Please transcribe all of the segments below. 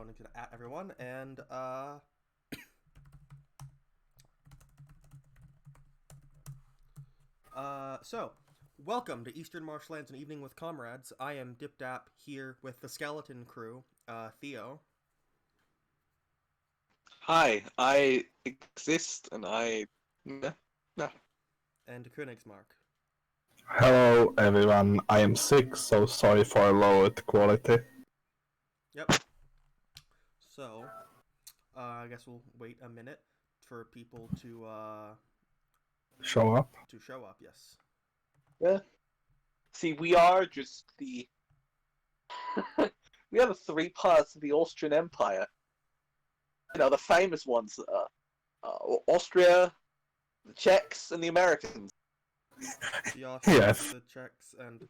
going to at everyone, and so welcome to Eastern Marshlands, an evening with comrades. I am DipDap here with the skeleton crew, Theo. Hi, I exist and I. Nah, nah. And Königsmark. Hello everyone, I am sick, so sorry for lowered quality. Yep. So, I guess we'll wait a minute for people to Show up. show up. Yes. Yeah. See, we are just the. We are the three parts of the Austrian Empire. You know, the famous ones: Austria, the Czechs, and the Americans. The Austrians, Yes. the Czechs, and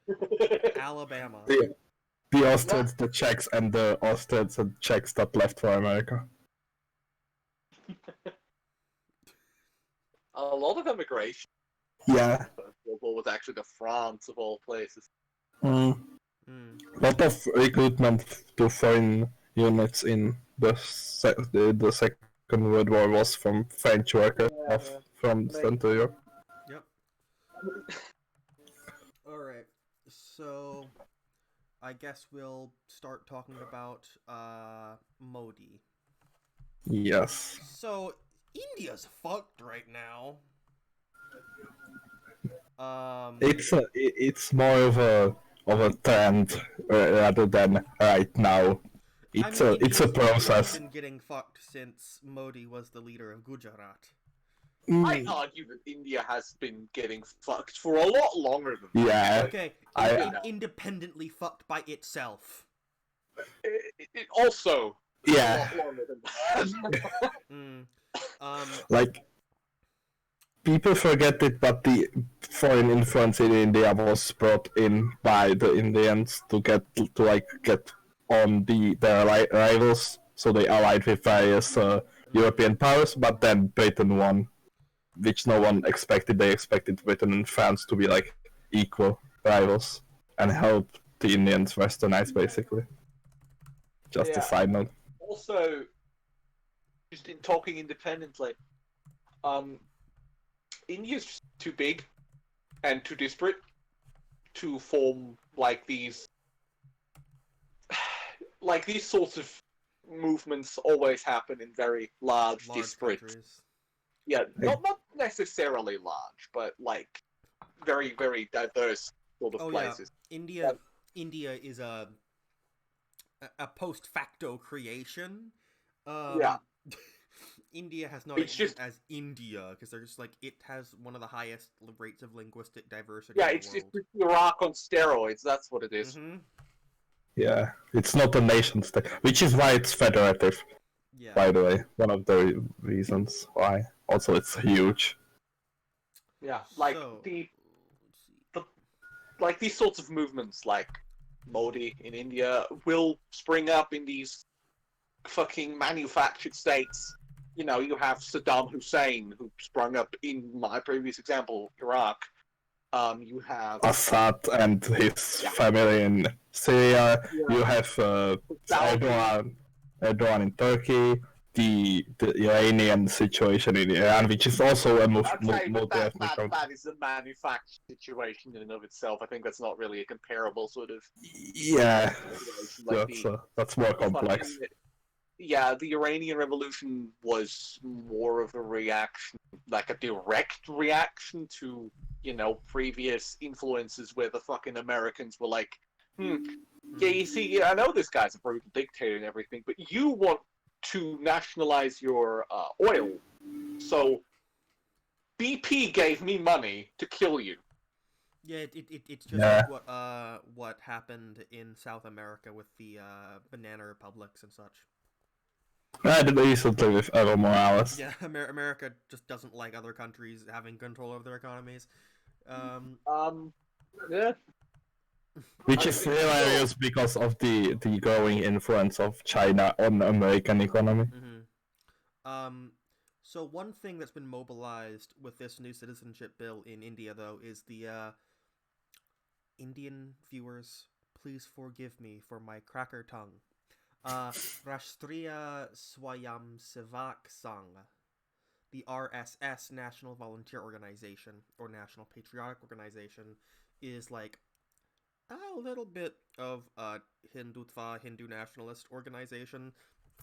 Alabama. The Austrians, the Czechs, and the Austrians and Czechs that left for America. A lot of immigration. Yeah. World War was actually to France of all places. A lot of recruitment to foreign units in the Second World War was from French workers from Central Europe. Yep. Alright, so I guess we'll start talking about Modi. Yes. So India's fucked right now. It's more of a trend rather than right now. It's a India's process. been getting fucked since Modi was the leader of Gujarat. I argue that India has been getting fucked for a lot longer than Yeah. Okay, independently fucked by itself. It also Yeah. a lot longer than that. Like, people forget it, but the foreign influence in India was brought in by the Indians to get on their rivals. So they allied with various European powers, but then Britain won, which no one expected. They expected Britain and France to be like equal rivals and help the Indians westernize, basically. Just a side note. Also, just in talking independently, India's just too big and too disparate to form these sorts of movements always happen in very large disparate countries. Yeah, not necessarily large, but very, very diverse sort of places. Yeah. India is a post facto creation. India has not existed as India because they're just it has one of the highest rates of linguistic diversity. Yeah, in it's the world. just Iraq on steroids. That's what it is. Mm-hmm. Yeah, it's not a nation state, which is why it's federative. Yeah. By the way, one of the reasons why. Also, it's huge. Yeah, these sorts of movements, like Modi in India, will spring up in these fucking manufactured states. You know, you have Saddam Hussein, who sprung up in my previous example, Iraq. You have Assad and his family in Syria. Yeah. You have Erdogan in Turkey. The Iranian situation in Iran, which is also a multi-ethnic country. That is a manufactured situation in and of itself. I think that's not really a comparable sort of. Yeah, that's more complex. The Iranian Revolution was more of a reaction, like a direct reaction to, previous influences where the fucking Americans were like, yeah, you see, I know this guy's a brutal dictator and everything, but you want to nationalize your oil, so BP gave me money to kill you. Yeah, it's just what happened in South America with the banana republics and such. Recently with Evo Morales. Yeah, America just doesn't like other countries having control over their economies. Yeah. Which is hilarious because of the growing influence of China on the American economy. Mm-hmm. So one thing that's been mobilized with this new citizenship bill in India, though, is the Indian viewers, please forgive me for my cracker tongue. Rashtriya Swayamsevak Sangh, the RSS, National Volunteer Organization, or National Patriotic Organization, is like a little bit of a Hindutva, Hindu nationalist organization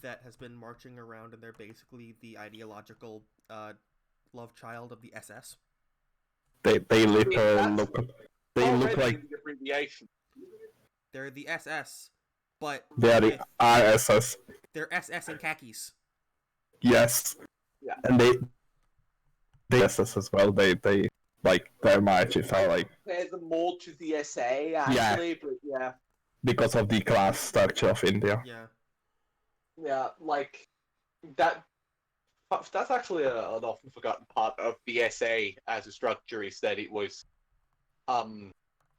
that has been marching around, and they're basically the ideological love child of the SS. They literally look already like the abbreviation. They're the SS, but they are the RSS. they're SS in khakis. Yes. Yeah. And they SS as well. They like very much it felt like They're the more to the SA actually, but yeah. Because of the class structure of India. Yeah, like that. That's actually an often forgotten part of the SA as a structure is that it was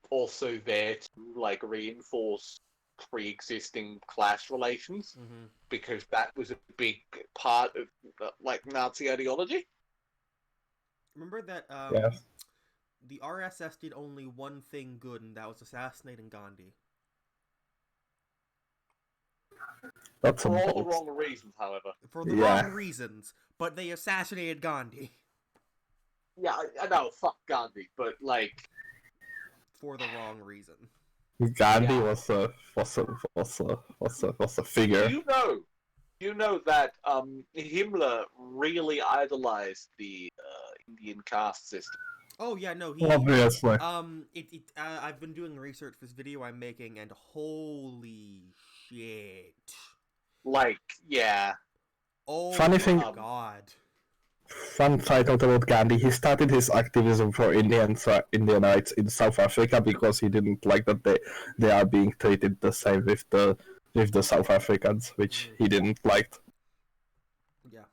also there to like reinforce pre-existing class relations because that was a big part of like Nazi ideology. Remember that Yes. the RSS did only one thing good, and that was assassinating Gandhi. That's For all the wrong reasons, however. For the wrong reasons, but they assassinated Gandhi. Yeah, I know, fuck Gandhi, but like for the wrong reason. Gandhi was a figure. You know that Himmler really idolized the Indian caste system. Oh yeah, no, he obviously. I've been doing research for this video I'm making, and holy shit! Like, yeah. Oh Funny thing, God. Fun fact about Gandhi: he started his activism for Indian rights in South Africa because he didn't like that they are being treated the same with the South Africans, which he didn't like. Yeah.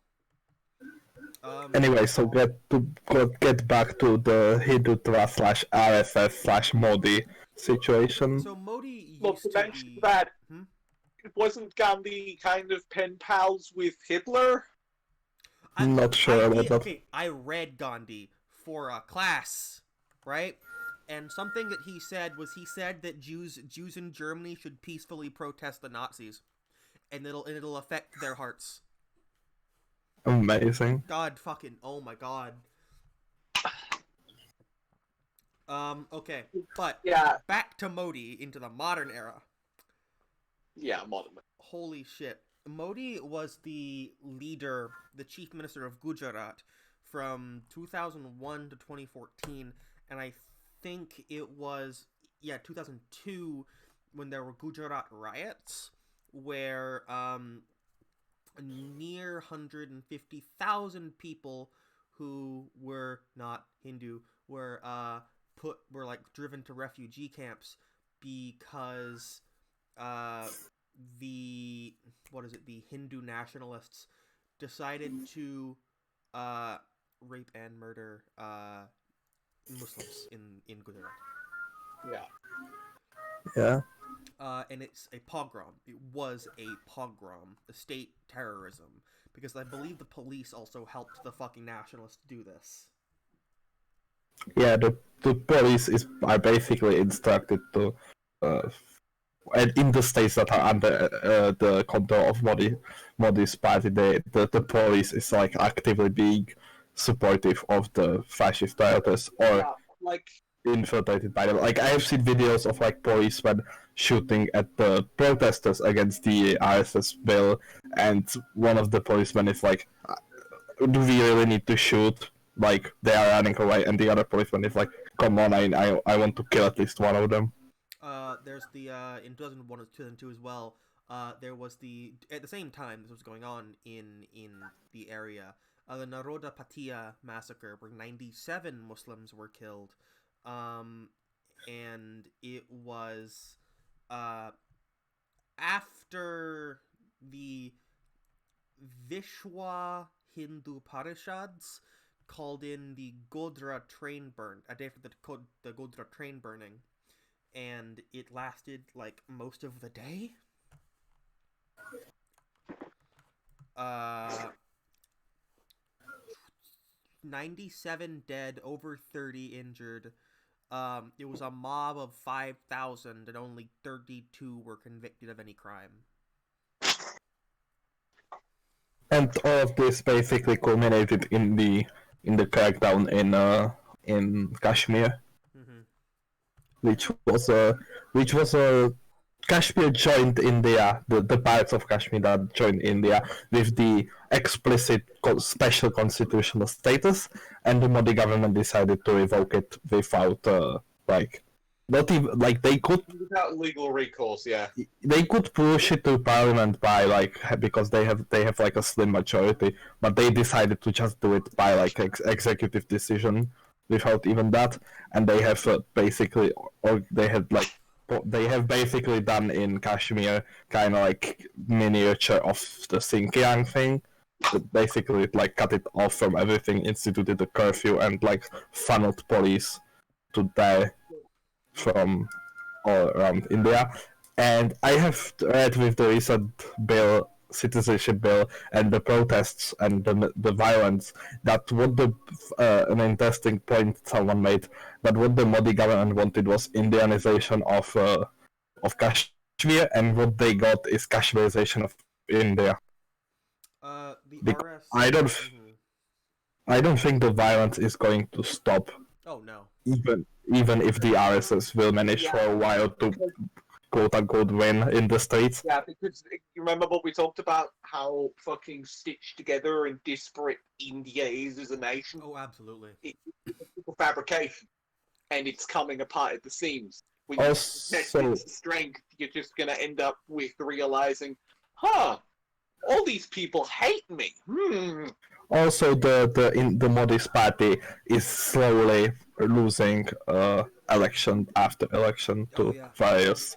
Anyway, so get back to the Hindutva / RSS / Modi situation. So Modi Look, used to to mention be... that wasn't Gandhi kind of pen pals with Hitler? I'm not sure about that. Okay, I read Gandhi for a class, right? And something that he said that Jews in Germany should peacefully protest the Nazis, and it'll affect their hearts. Amazing. God fucking, oh my God. Okay, but back to Modi into the modern era. Yeah, modern. Holy shit. Modi was the leader, the chief minister of Gujarat from 2001 to 2014, and I think it was 2002 when there were Gujarat riots where near 150,000 people who were not Hindu were driven to refugee camps because the Hindu nationalists decided to rape and murder Muslims in Gujarat. Yeah. And it's a pogrom. It was a pogrom, a state terrorism, because I believe the police also helped the fucking nationalists do this. Yeah, the police are basically instructed to, and in the states that are under the control of Modi's party, the police is like actively being supportive of the fascist rioters or infiltrated by them. Like, I have seen videos of like policemen shooting at the protesters against the RSS bill, and one of the policemen is like, "Do we really need to shoot?" Like, they are running away, and the other policeman is like, "Come on, I want to kill at least one of them." There's the in 2001 and 2002 as well. There was at the same time this was going on in the area, the Naroda Patia massacre, where 97 Muslims were killed, and it was after the Vishwa Hindu Parishads called in the Godhra train burn, a day for the Godhra train burning, and it lasted like most of the day. 97 dead, over 30 injured. It was a mob of 5,000, and only 32 were convicted of any crime. And all of this basically culminated in the crackdown in Kashmir, Mm-hmm. which was a Kashmir joined India, the parts of Kashmir that joined India with the explicit special constitutional status, and the Modi government decided to revoke it without like not even like Without legal recourse, yeah. they could push it to parliament by like because they have like a slim majority, but they decided to just do it by like executive decision without even that, and they have basically or they have basically done in Kashmir kind of like miniature of the Xinjiang thing. That basically like cut it off from everything, instituted a curfew, and like funneled police to there from all around India. And I have read with the recent bill, citizenship bill, and the protests and the violence, that what the an interesting point someone made, that what the Modi government wanted was Indianization of Kashmir, and what they got is Kashmirization of India. The Because RS. Mm-hmm. I don't think the violence is going to stop. Oh no. Even if the RSS will manage for a while to quote unquote win in the States. Yeah, because you remember what we talked about, how fucking stitched together and disparate India is as a nation? Oh, absolutely. It's a fabrication, and it's coming apart at the seams. When you test its strength, you're just going to end up with realizing, all these people hate me. Also, the Modi's party is slowly losing election after election to various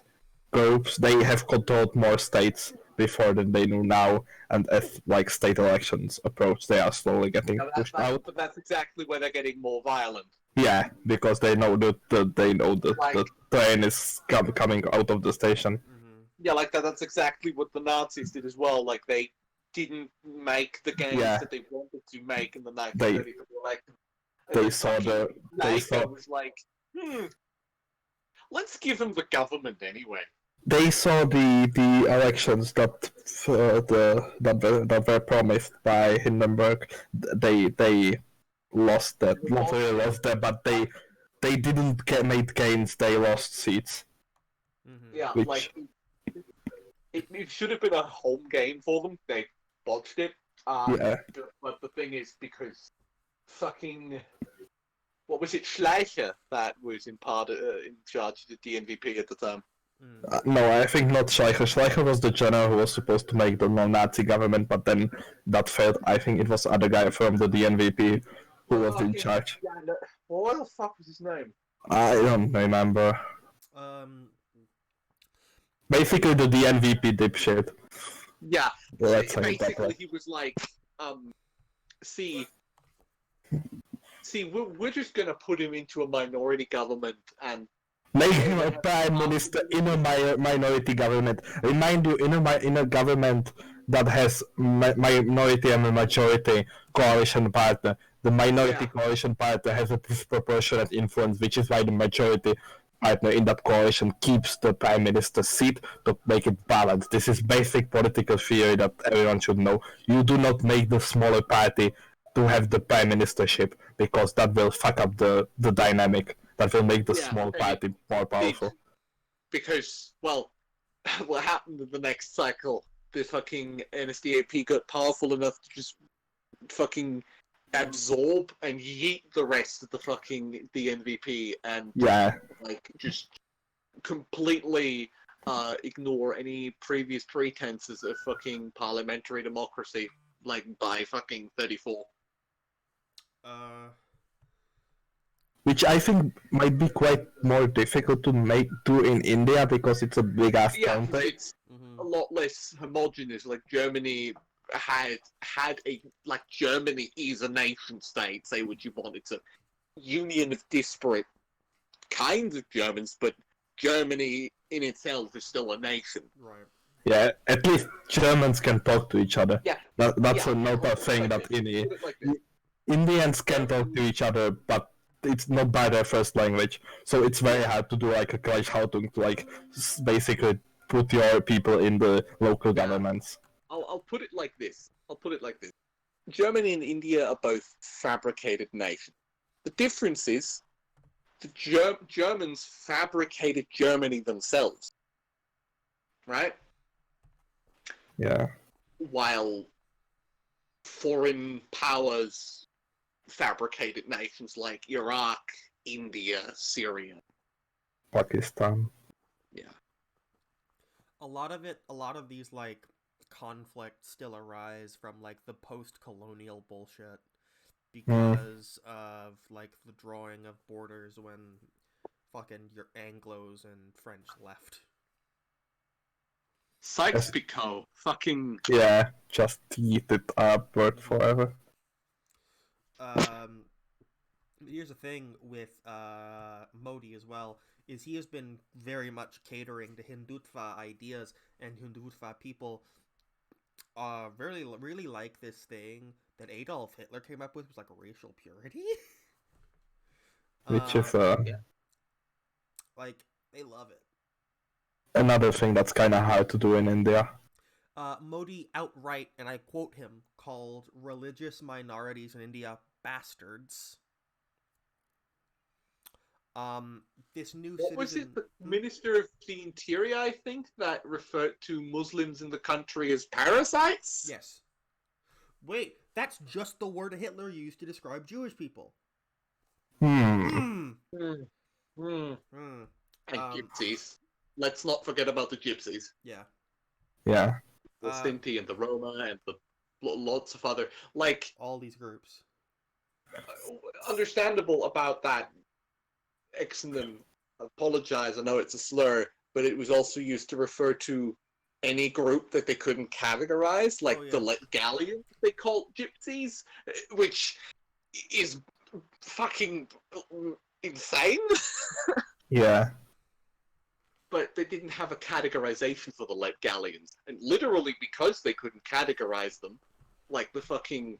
groups. They have controlled more states before than they do now, and as like state elections approach, they are slowly getting pushed out. But that's exactly where they're getting more violent. Yeah, because they know the train is coming out of the station. Mm-hmm. Yeah, like that. That's exactly what the Nazis did as well. Like they didn't make the gains that they wanted to make in the 1933 election. It was like, let's give them the government anyway. They saw the elections that were promised by Hindenburg. They lost that. Not really lost that, but they didn't make gains. They lost seats. Mm-hmm. Yeah, like it should have been a home game for them. They botched it. But the thing is, because fucking what was it, Schleicher, that was in charge of the DNVP at the time. No, I think not Schleicher. Schleicher was the general who was supposed to make the non-Nazi government, but then that failed. I think it was other guy from the DNVP who was in charge. Yeah, no. What the fuck was his name? I don't remember. Basically, the DNVP dipshit. Yeah. Basically, he was like, see, we're just gonna put him into a minority government and make him a prime minister in a minority government. Remind you, in a government that has minority and a majority coalition partner, the minority coalition partner has a disproportionate influence, which is why the majority partner in that coalition keeps the prime minister's seat to make it balanced. This is basic political theory that everyone should know. You do not make the smaller party to have the prime ministership, because that will fuck up the dynamic. That will make the small party more powerful. Because, well, what happened in the next cycle, the fucking NSDAP got powerful enough to just fucking absorb and yeet the rest of the fucking DNVP and like just completely ignore any previous pretenses of fucking parliamentary democracy, like by fucking 34. Which I think might be quite more difficult to do in India, because it's a big ass country. It's a lot less homogeneous. Like Germany had a, like, Germany is a nation state, say what you want. It's a union of disparate kinds of Germans, but Germany in itself is still a nation. Right. Yeah, at least Germans can talk to each other. Yeah. That's another thing that Indians can talk to each other, but it's not by their first language. So it's very hard to do like a Gleichschaltung to like basically put your people in the local governments. I'll put it like this. I'll put it like this. Germany and India are both fabricated nations. The difference is the Germans fabricated Germany themselves, right? Yeah. While foreign powers fabricated nations like Iraq, India, Syria. Pakistan. Yeah. A lot of these, like, conflicts still arise from, like, the post-colonial bullshit because of, like, the drawing of borders when fucking your Anglos and French left. Sykes-Picot. Fucking... Yeah, just eat it up forever. Here's the thing with Modi as well, is he has been very much catering to Hindutva ideas, and Hindutva people really like this thing that Adolf Hitler came up with, was like racial purity. Which is like, they love it. another thing that's kind of hard to do in India. Modi outright, and I quote him, called religious minorities in India bastards. This new What was citizen... it? The Minister of the Interior, I think, that referred to Muslims in the country as parasites? Yes. Wait, that's just the word Hitler used to describe Jewish people. And gypsies. Let's not forget about the gypsies. Yeah. Yeah. The Sinti and the Roma and the lots of other... Like... all these groups. Understandable about that exonym. Apologize, I know it's a slur, but it was also used to refer to any group that they couldn't categorize, like the Gallians they called gypsies, which is fucking insane. Yeah. But they didn't have a categorization for the Letgalians, and literally because they couldn't categorize them, like the fucking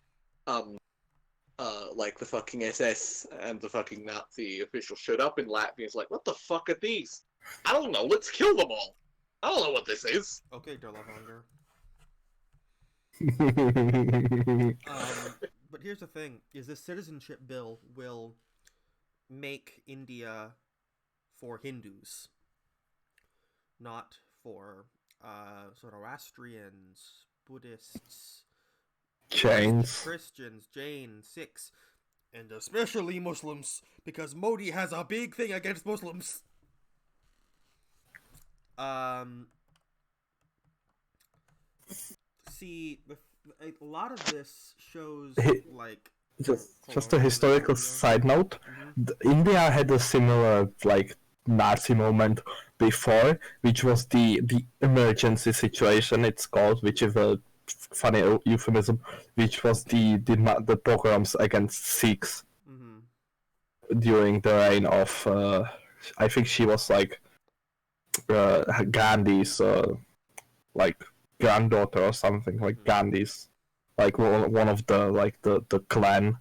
SS and the fucking Nazi official showed up in Latvia. It's like, what the fuck are these? I don't know. Let's kill them all. I don't know what this is. Okay, Derlavanger. But here's the thing: is this citizenship bill will make India for Hindus, not for Zoroastrians, Buddhists, Jains, Christians, Jains, Sikhs, and especially Muslims, because Modi has a big thing against Muslims. See, a lot of this shows, like... Just a historical side note, India had a similar, like, Nazi moment before, which was the emergency situation, it's called, which is a funny euphemism, which was the pogroms against Sikhs during the reign of, I think she was like Gandhi's like granddaughter or something, like Gandhi's, like one of the clan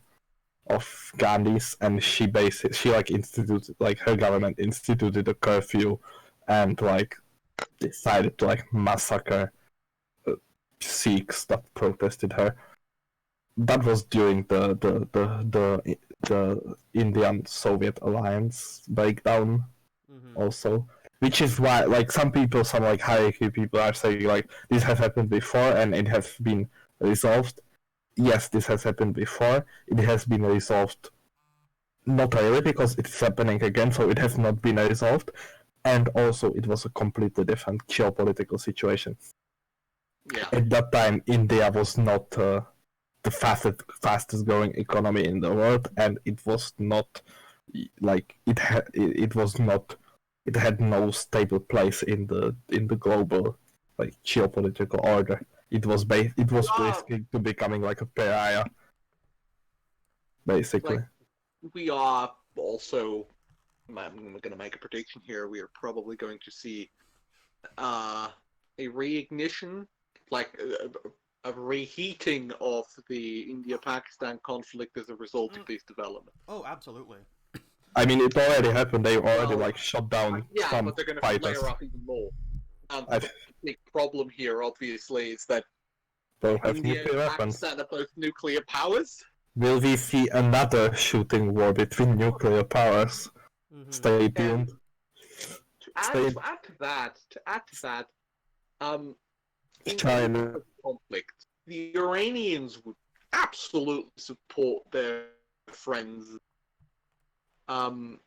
of Gandhi's, and she instituted, like, her government instituted a curfew and like decided to like massacre Sikhs that protested her. That was during the Indian-Soviet alliance breakdown, also, which is why, like, some like hierarchy people are saying, like, this has happened before and it has been resolved. Yes, this has happened before. It has been resolved. Not really, because it's happening again, so it has not been resolved. And also, it was a completely different geopolitical situation. Yeah. At that time, India was not the fastest growing economy in the world, and it was not like it had no stable place in the global, like, geopolitical order. It was basically to becoming like a pariah, basically. Like, we are also, I'm going to make a prediction here, we are probably going to see a reignition, like a reheating of the India-Pakistan conflict as a result of these developments. Oh, absolutely. I mean, it already happened. They already shut down some but they're going to fighters. flare up even more. The big problem here, obviously, is that both have India nuclear and weapons. Pakistan are both nuclear powers. Will we see another shooting war between nuclear powers? Mm-hmm. Stay tuned. To add to that, in China. any sort of conflict, the Iranians would absolutely support their friends. The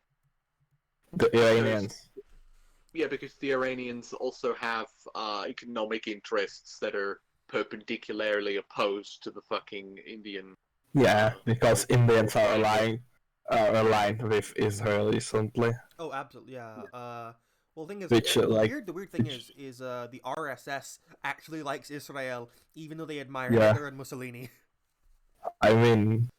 Iranians. Yeah, because the Iranians also have economic interests that are perpendicularly opposed to the fucking Indian. Yeah, because Indians are aligned with Israel recently. Oh, absolutely, yeah. Well, the thing is, Which, the like, weird thing is the RSS actually likes Israel, even though they admire Yeah. Hitler and Mussolini. I mean,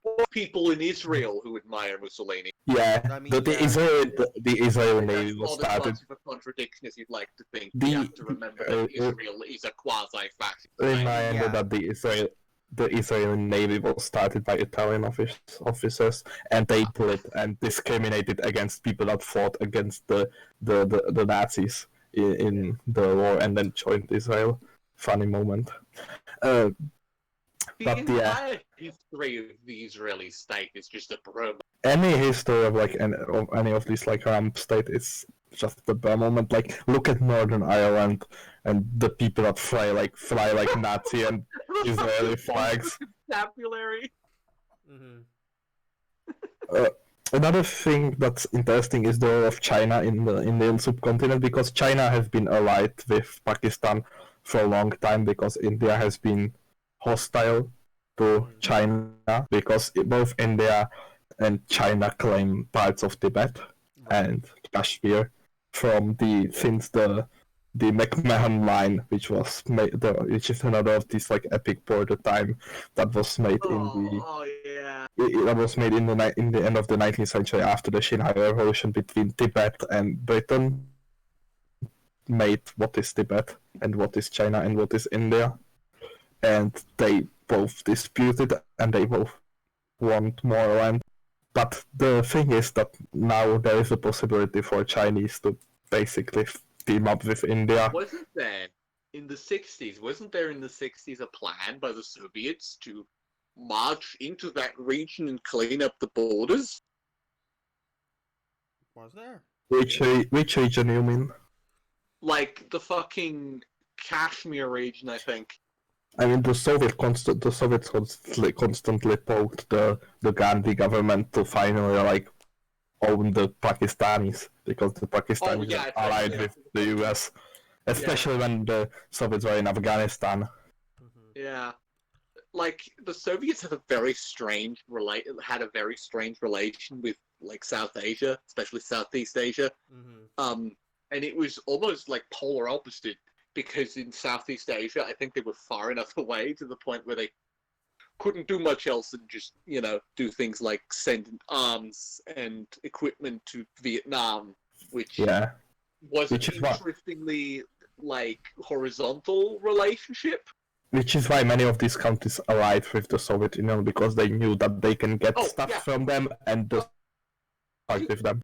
Or people in Israel who admire Mussolini. yeah, I mean, the yeah. Israel Navy That's was not as started. much of a contradiction as you'd like to think. The- You have to remember that Israel is a quasi-fascist. Reminder Yeah. that the Israeli Navy was started by Italian officers, and they bullied and discriminated against people that fought against the Nazis in the war and then joined Israel. Funny moment. The But yeah. entire history of the Israeli state is just a bromance. Any history of any of these like Arab state is just a bad moment. Like, look at Northern Ireland and the people that fly like Nazi and Israeli flags. Vocabulary. Mm-hmm. Another thing that's interesting is the role of China in the Indian subcontinent, because China has been allied with Pakistan for a long time, because India has been hostile to China, because both India and China claim parts of Tibet and Kashmir since the McMahon line, which was made, which is another of these like epic border time that was made that was made in the end of the 19th century after the Xinhai Revolution between Tibet and Britain. Made what is Tibet and what is China and what is India, and they both disputed and they both want more land. But the thing is that now there is a possibility for Chinese to basically team up with India. Wasn't there in the 60s? Wasn't there in the 60s a plan by the Soviets to march into that region and clean up the borders? Was there? Which region you mean? Like the fucking Kashmir region, I think. I mean, the Soviets constantly poked the Gandhi government to finally like own the Pakistanis, because the Pakistanis are allied with the US, especially when the Soviets were in Afghanistan. Mm-hmm. Yeah, like the Soviets had a very strange relation with like South Asia, especially Southeast Asia. Mm-hmm. And it was almost like polar opposite, because in Southeast Asia, I think they were far enough away to the point where they couldn't do much else than just, do things like send arms and equipment to Vietnam, which was an interestingly like horizontal relationship. Which is why many of these countries allied with the Soviet Union, because they knew that they can get stuff from them and just fight with them.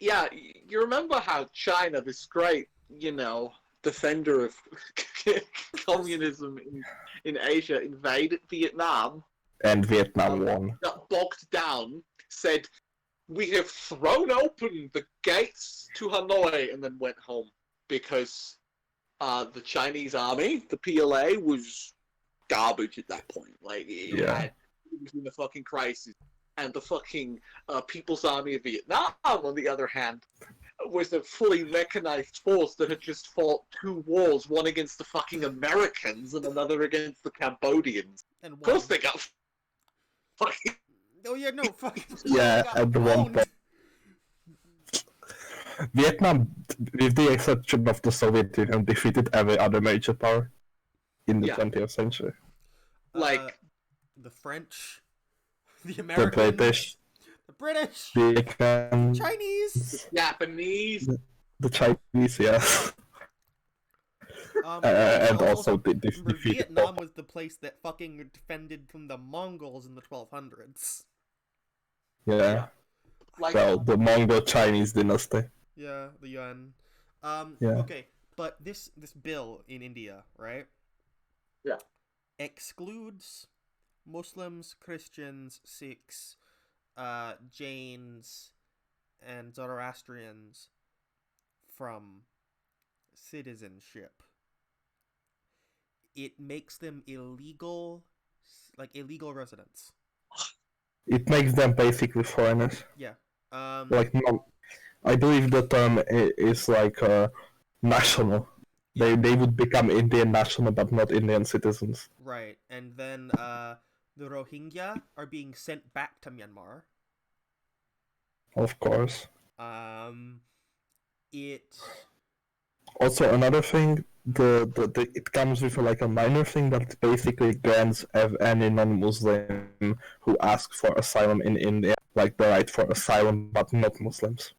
Yeah, you remember how China, this great, defender of communism in Asia, invaded Vietnam. And Vietnam won. Got bogged down, said, "We have thrown open the gates to Hanoi," and then went home, because the Chinese army, the PLA, was garbage at that point. Like, it was in the fucking crisis. And the fucking People's Army of Vietnam, on the other hand, was a fully mechanized force that had just fought 2 wars, one against the fucking Americans and another against the Cambodians. And of course they got fucking... Oh yeah, no, fucking... Yeah, at the one point. Vietnam, with the exception of the Soviet Union, defeated every other major power in the 20th century. Like... the French... The Americans, the British, the Chinese, the Japanese, the Chinese, yes. And also Vietnam was the place that fucking defended from the Mongols in the 1200s. Yeah. Well, the Mongol-Chinese dynasty. Yeah, the Yuan. Yeah. Okay, but this bill in India, right? Yeah. excludes Muslims, Christians, Sikhs, Jains, and Zoroastrians from citizenship. It makes them illegal residents. It makes them basically foreigners. Yeah. Like, no, I believe the term is like national. Yeah. They would become Indian national, but not Indian citizens. Right. And then the Rohingya are being sent back to Myanmar. Of course. It Also, another thing, it comes with like a minor thing that basically grants any non-Muslim who asks for asylum in India like the right for asylum, but not Muslims.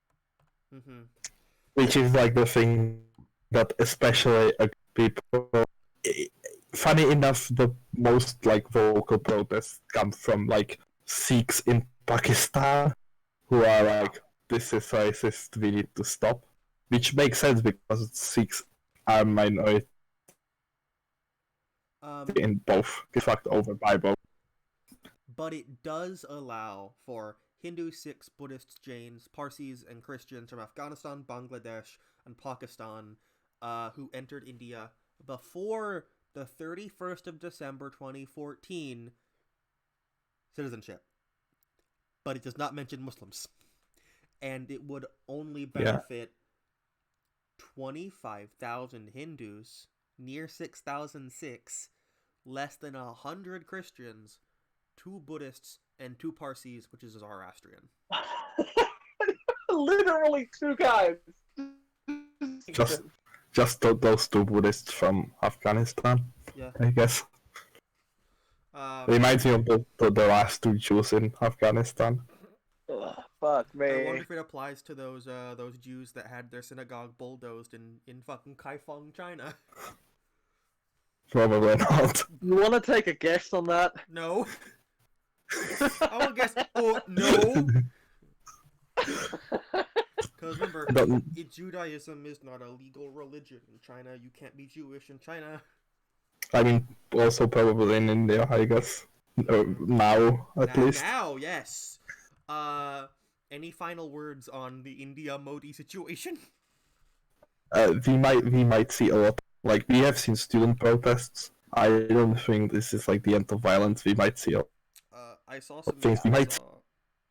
Mm-hmm. Which is like the thing that especially people. Funny enough, the most like vocal protests come from like Sikhs in Pakistan, who are like, "This is racist. We need to stop." Which makes sense because Sikhs are minority in both, get fucked over by both. But it does allow for Hindu, Sikhs, Buddhists, Jains, Parsis, and Christians from Afghanistan, Bangladesh, and Pakistan who entered India before the 31st of December 2014 citizenship. But it does not mention Muslims. And it would only benefit 25,000 Hindus, near 6,000 Sikhs, less than 100 Christians, 2 Buddhists, and 2 Parsis, which is Zoroastrian. Literally 2 guys. Just those 2 Buddhists from Afghanistan, Yeah. I guess. Reminds me of the last 2 Jews in Afghanistan. Ugh, fuck me. I wonder if it applies to those Jews that had their synagogue bulldozed in fucking Kaifeng, China. Probably not. You want to take a guess on that? No. I want to guess. Oh no. Because remember, Judaism is not a legal religion in China. You can't be Jewish in China. I mean, also probably in India, I guess. Now, at least. Now, yes. Any final words on the India Modi situation? We might see a lot. Like, we have seen student protests. I don't think this is like the end of violence. We might see I saw some things. We might.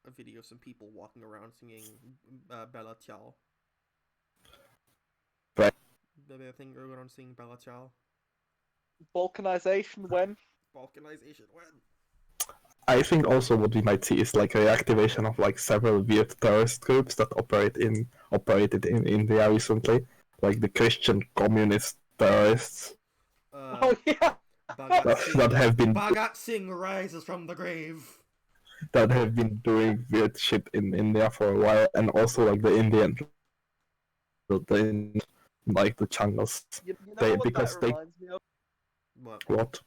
A video of some people walking around singing Bella Ciao. Right. The thing going around singing Bella Ciao. Balkanization when? Balkanization when? I think also what we might see is like a reactivation of like several weird terrorist groups that operated in India recently, like the Christian communist terrorists. Oh yeah. That have been Bhagat Singh rises from the grave. That have been doing weird shit in India for a while, and also like the Indian, like the Changals. You know what because that reminds me of? What?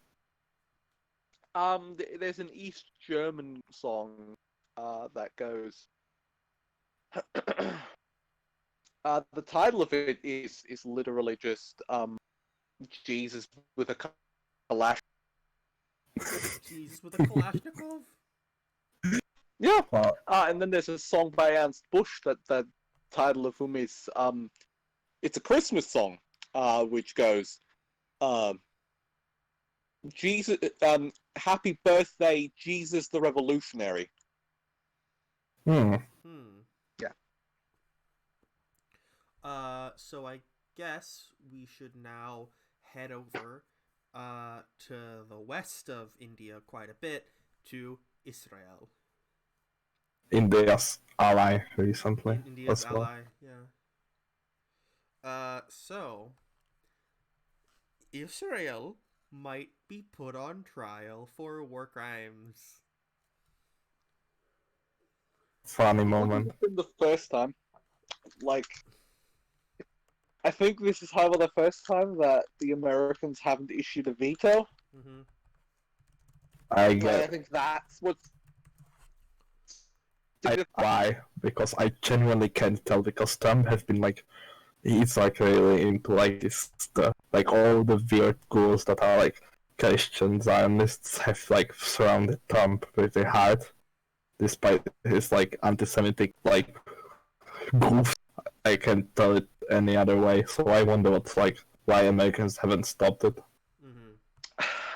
There's an East German song that goes. The title of it is literally just Jesus with a Kalashnikov. Jesus with a Kalashnikov? Yeah. And then there's a song by Ernst Busch that title of whom is it's a Christmas song, which goes Jesus happy birthday Jesus the Revolutionary. Yeah. So I guess we should now head over to the west of India quite a bit, to Israel. India's ally recently. India's as well. ally, yeah. So Israel might be put on trial for war crimes. Funny moment. Been the first time, like, I think this is however the first time that the Americans haven't issued a veto. Mm-hmm. I think that's what's. Why? Because I genuinely can't tell. Because Trump has been like, he's like really into like this stuff, like all the weird goals that are like Christian Zionists have like surrounded Trump pretty hard, despite his like anti-Semitic like goofs. I can't tell it any other way. So I wonder why Americans haven't stopped it. Mm-hmm.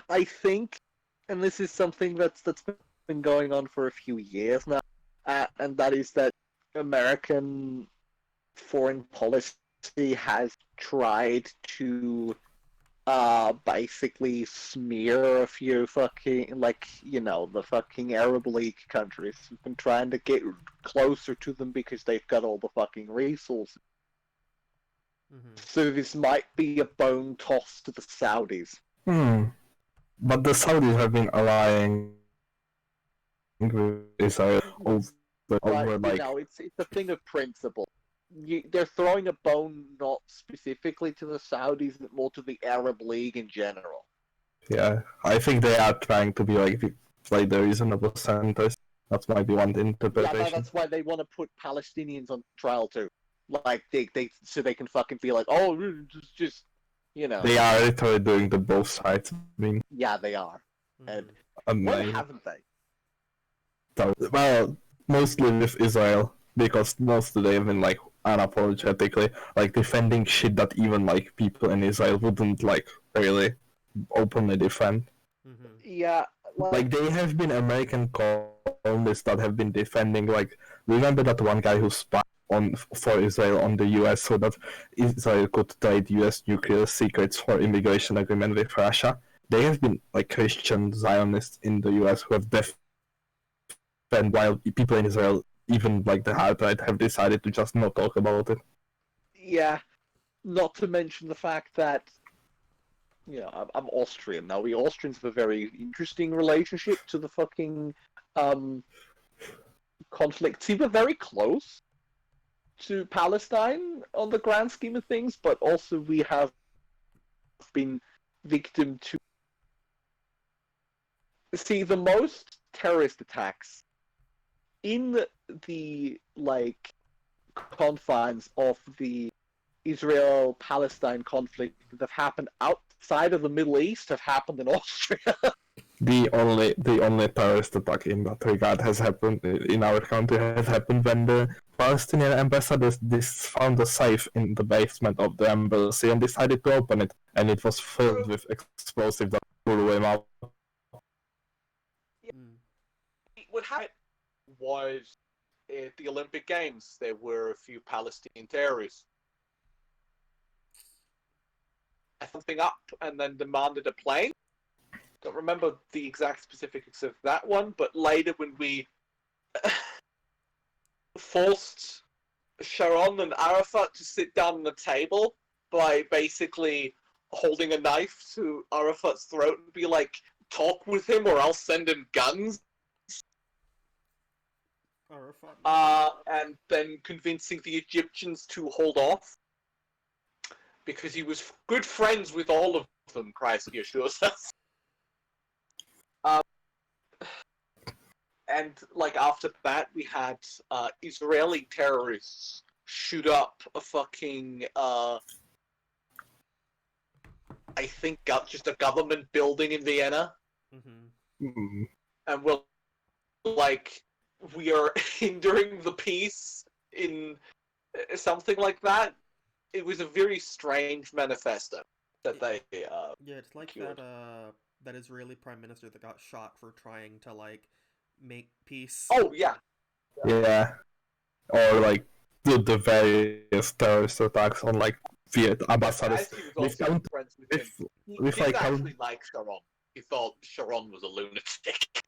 I think, and this is something that's been going on for a few years now, and that is that American foreign policy has tried to basically smear a few fucking, like, the fucking Arab League countries. We've been trying to get closer to them because they've got all the fucking resources. Mm-hmm. So this might be a bone toss to the Saudis. But the Saudis have been allying with Israel over like... it's a thing of principle. They're throwing a bone not specifically to the Saudis, but more to the Arab League in general. Yeah, I think they are trying to be like the reasonable centers. That might be one interpretation. Yeah, that's why they want to put Palestinians on trial too. Like they so they can fucking be like, oh, just They are literally doing the both sides. I mean, yeah, they are. Mm-hmm. And why haven't they? Well, mostly with Israel, because mostly they've been like unapologetically like defending shit that even like people in Israel wouldn't like really openly defend. Mm-hmm. Yeah, like they have been American colonists that have been defending, like, remember that one guy who spied for Israel on the US so that Israel could trade US nuclear secrets for immigration agreement with Russia? They have been like Christian Zionists in the US who have defended, while people in Israel, even like the hard right, have decided to just not talk about it. Yeah, not to mention the fact that I'm Austrian now. We Austrians have a very interesting relationship to the fucking conflict. See, we're very close to Palestine on the grand scheme of things, but also we have been victim to... See, the most terrorist attacks in the like confines of the Israel-Palestine conflict that have happened outside of the Middle East have happened in Austria. The only terrorist attack in that regard has happened in our country has happened when the Palestinian ambassador found a safe in the basement of the embassy and decided to open it, and it was filled with explosives that blew him out. What happened was at the Olympic Games, there were a few Palestinian terrorists something up and then demanded a plane. Don't remember the exact specifics of that one, but later when we forced Sharon and Arafat to sit down on the table by basically holding a knife to Arafat's throat and be like, talk with him or I'll send him guns. And then convincing the Egyptians to hold off. Because he was good friends with all of them, Kreisky assures us. And like after that, we had Israeli terrorists shoot up a fucking, I think just a government building in Vienna. Mm-hmm. Mm. And we're like, we are hindering the peace in something like that. It was a very strange manifesto that they yeah, it's like cured. that Israeli prime minister that got shot for trying to like make peace. Oh yeah. Yeah. Or like do the various terrorist attacks on like Viet ambassadors. With friends with him. He with didn't like actually like Sharon. He thought Sharon was a lunatic.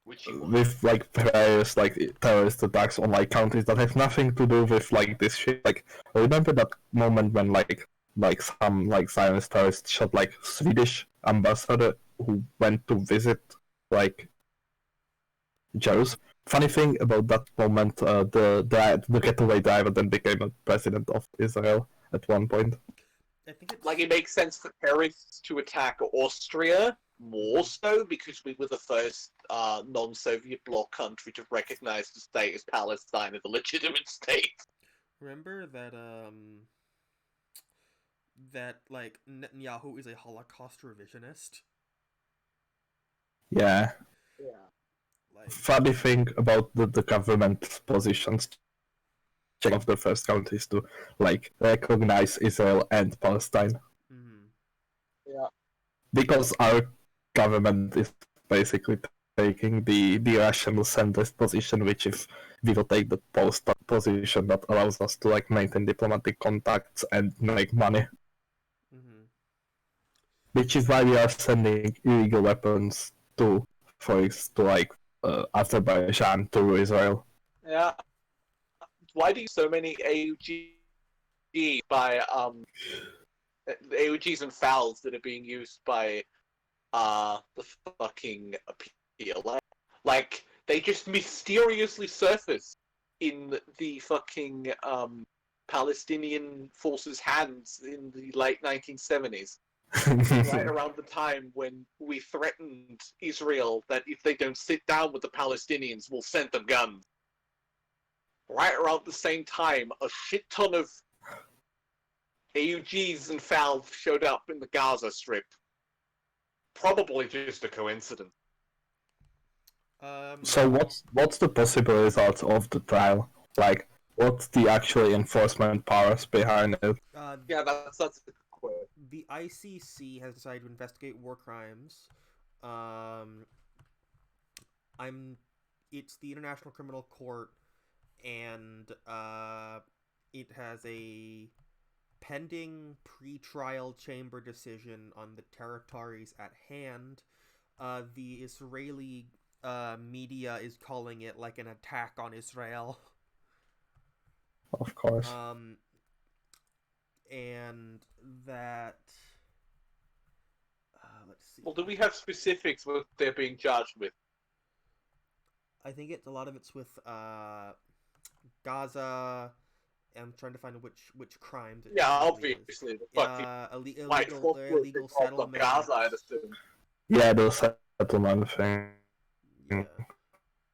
Which he was. With like various like terrorist attacks on like countries that have nothing to do with like this shit. Like, remember that moment when like some like Zionist terrorists shot like Swedish ambassador who went to visit like Jews? Funny thing about that moment, the getaway driver then became a president of Israel at one point. I think it's... Like, it makes sense for terrorists to attack Austria more so because we were the first non-Soviet bloc country to recognize the state as Palestine as a legitimate state. Remember that that like Netanyahu is a Holocaust revisionist. Yeah. Yeah. Like, Funny thing about the government positions, Czech of the first countries to like recognize Israel and Palestine. mm-hmm. Yeah. Because our government is basically taking the rational centrist position, which if we will take the post position that allows us to like maintain diplomatic contacts and make money. Mm-hmm. Which is why we are sending illegal weapons to like Azerbaijan to Israel. Yeah. Why do you so many AUGs by AUGs and FALs that are being used by the fucking appeal? Like they just mysteriously surface in the fucking Palestinian forces' hands in the late 1970s. Right around the time when we threatened Israel that if they don't sit down with the Palestinians, we'll send them guns. Right around the same time, a shit ton of AUGs and FALs showed up in the Gaza Strip. Probably just a coincidence. So what's the possible result of the trial? Like, what's the actual enforcement powers behind it? Yeah, that's a good question. The ICC has decided to investigate war crimes. It's the International Criminal Court, and it has a pending pre-trial chamber decision on the territories at hand. The Israeli media is calling it like an attack on Israel. Of course. And that let's see. Well, do we have specifics what they're being charged with? I think a lot of it's with Gaza. I'm trying to find which crimes. Yeah, obviously obviously the fucking illegal settlement. Gaza, I'd assume. Yeah, the settlement thing, Yeah.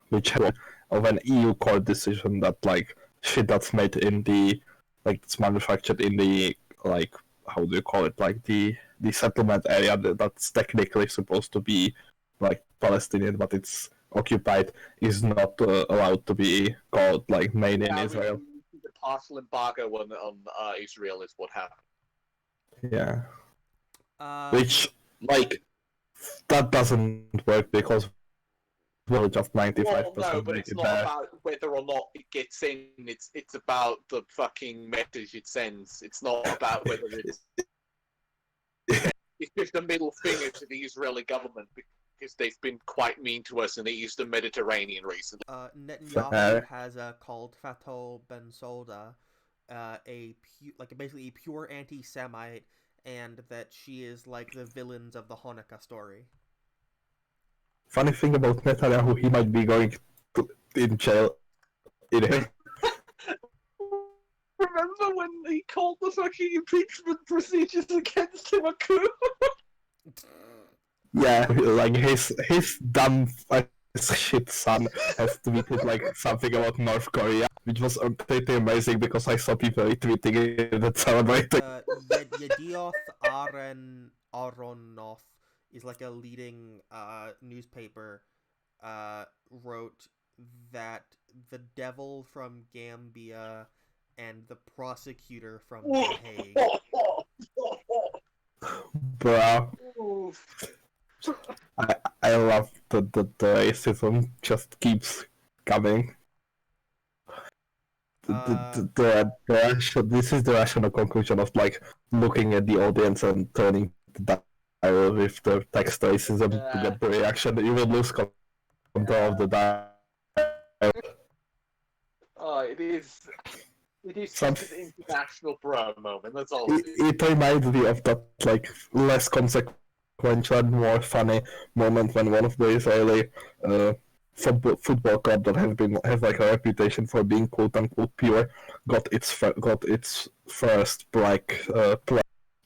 which of an EU court decision that like shit that's made in the like it's manufactured in the like how do you call it, like the settlement area that's technically supposed to be like Palestinian but it's occupied is not allowed to be called like made in Israel. The partial embargo on Israel is what happened. Yeah. Which like that doesn't work because well just 95%. Well, no, but it's not about whether or not it gets in. It's about the fucking message it sends. It's not about whether it's. It's just a middle finger to the Israeli government because they've been quite mean to us in the Eastern Mediterranean recently. Netanyahu has called Fatou Bensouda basically a pure anti-Semite, and that she is like the villains of the Hanukkah story. Funny thing about Netanyahu, he might be going in jail in him. Remember when he called the fucking impeachment procedures against him a coup? Yeah, like his dumb shit son has tweeted like something about North Korea, which was pretty amazing because I saw people retweeting it and celebrating. Yedioth Aronoth is like a leading newspaper wrote that the devil from Gambia and the prosecutor from The Hague. Bro, I love that the racism just keeps coming. This is the rational conclusion of like looking at the audience and turning the dial with the text racism to get the reaction. You will lose control of the dial. Oh, it is such an international bro moment. That's all. It reminds me of that like less consequential and more funny moment when one of the Israeli football club that have like a reputation for being quote unquote pure got its first like play.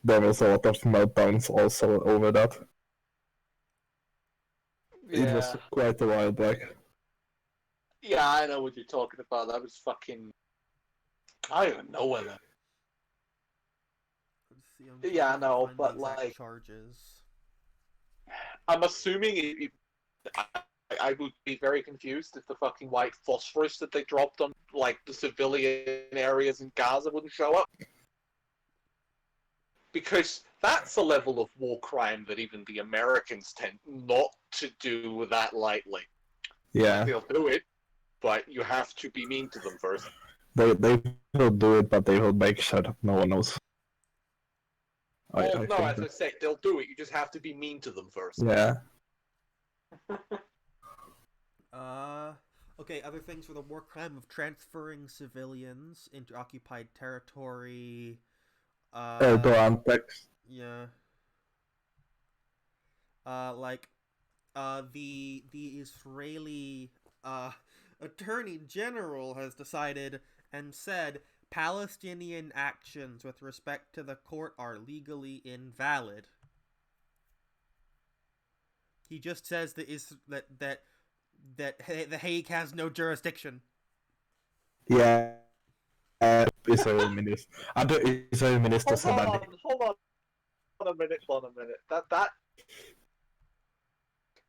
There was a lot of meltdowns also over that. Yeah. It was quite a while back. Yeah, I know what you're talking about. That was fucking. I don't even know when that. See, I'm Yeah, trying to no, find but, the exact like, charges. I'm assuming I would be very confused if the fucking white phosphorus that they dropped on, like, the civilian areas in Gaza wouldn't show up. Because that's a level of war crime that even the Americans tend not to do that lightly. Yeah, They'll do it, but you have to be mean to them first. they will do it, but they will make sure that no one knows. I No, think as I said, they'll do it. You just have to be mean to them first. yeah. Okay, other things for the war crime of transferring civilians into occupied territory. Erdogan text. Yeah. The Israeli Attorney General has decided and said Palestinian actions with respect to the court are legally invalid. He just says that the Hague has no jurisdiction. Yeah. Israel minister. Other Israel ministers Hold said on a minute.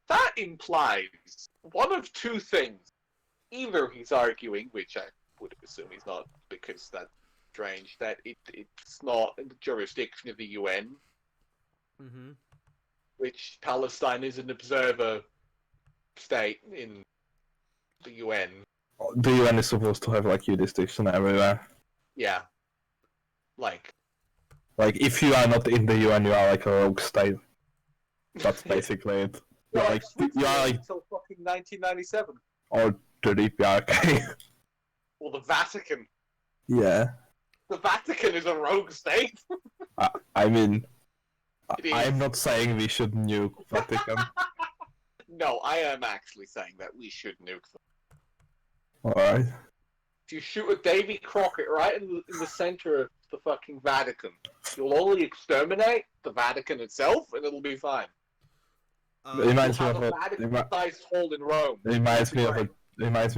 That implies one of two things. Either he's arguing, which I would assume he's not, because that's strange, that it's not in the jurisdiction of the UN, Mm-hmm. which Palestine is an observer state in the UN. the UN is supposed to have like jurisdiction everywhere. Yeah. Like if you are not in the UN, you are like a rogue state. That's basically it. no, Like you are like until fucking 1997. or the DPRK. Or the Vatican. Yeah. The Vatican is a rogue state. I mean, It is. I'm not saying we should nuke Vatican. No, I am actually saying that we should nuke them. Alright. If you shoot a Davy Crockett right in the center of the fucking Vatican, you'll only exterminate the Vatican itself, and it'll be fine. It reminds me You'll of have a a Vatican-sized hole in Rome. reminds me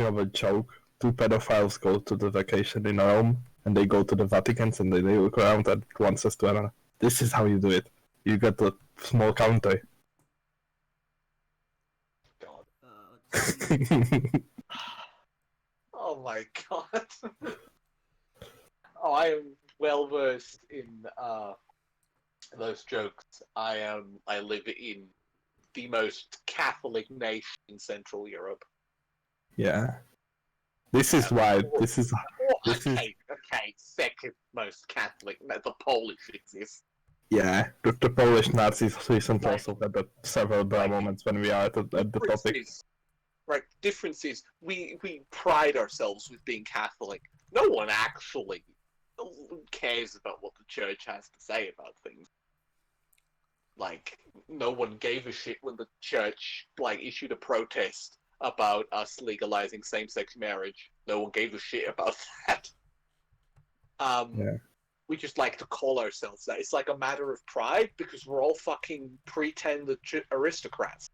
of a joke. Two pedophiles go to the vacation in Rome, and they go to the Vaticans, and they look around, and one says to another, "This is how you do it. You get a small country." God. Let's see. Oh my god. Oh, I am well versed in those jokes. I live in the most Catholic nation in Central Europe. Yeah. This is why. This is. Okay, second most Catholic. The Polish exist. Yeah. The Polish Nazis recently also had several bad moments when we are at the topic. Right, difference is we pride ourselves with being Catholic. No one actually cares about what the church has to say about things. Like, no one gave a shit when the church issued a protest about us legalizing same-sex marriage. No one gave a shit about that. Yeah. We just like to call ourselves that. It's like a matter of pride because we're all fucking pretend aristocrats.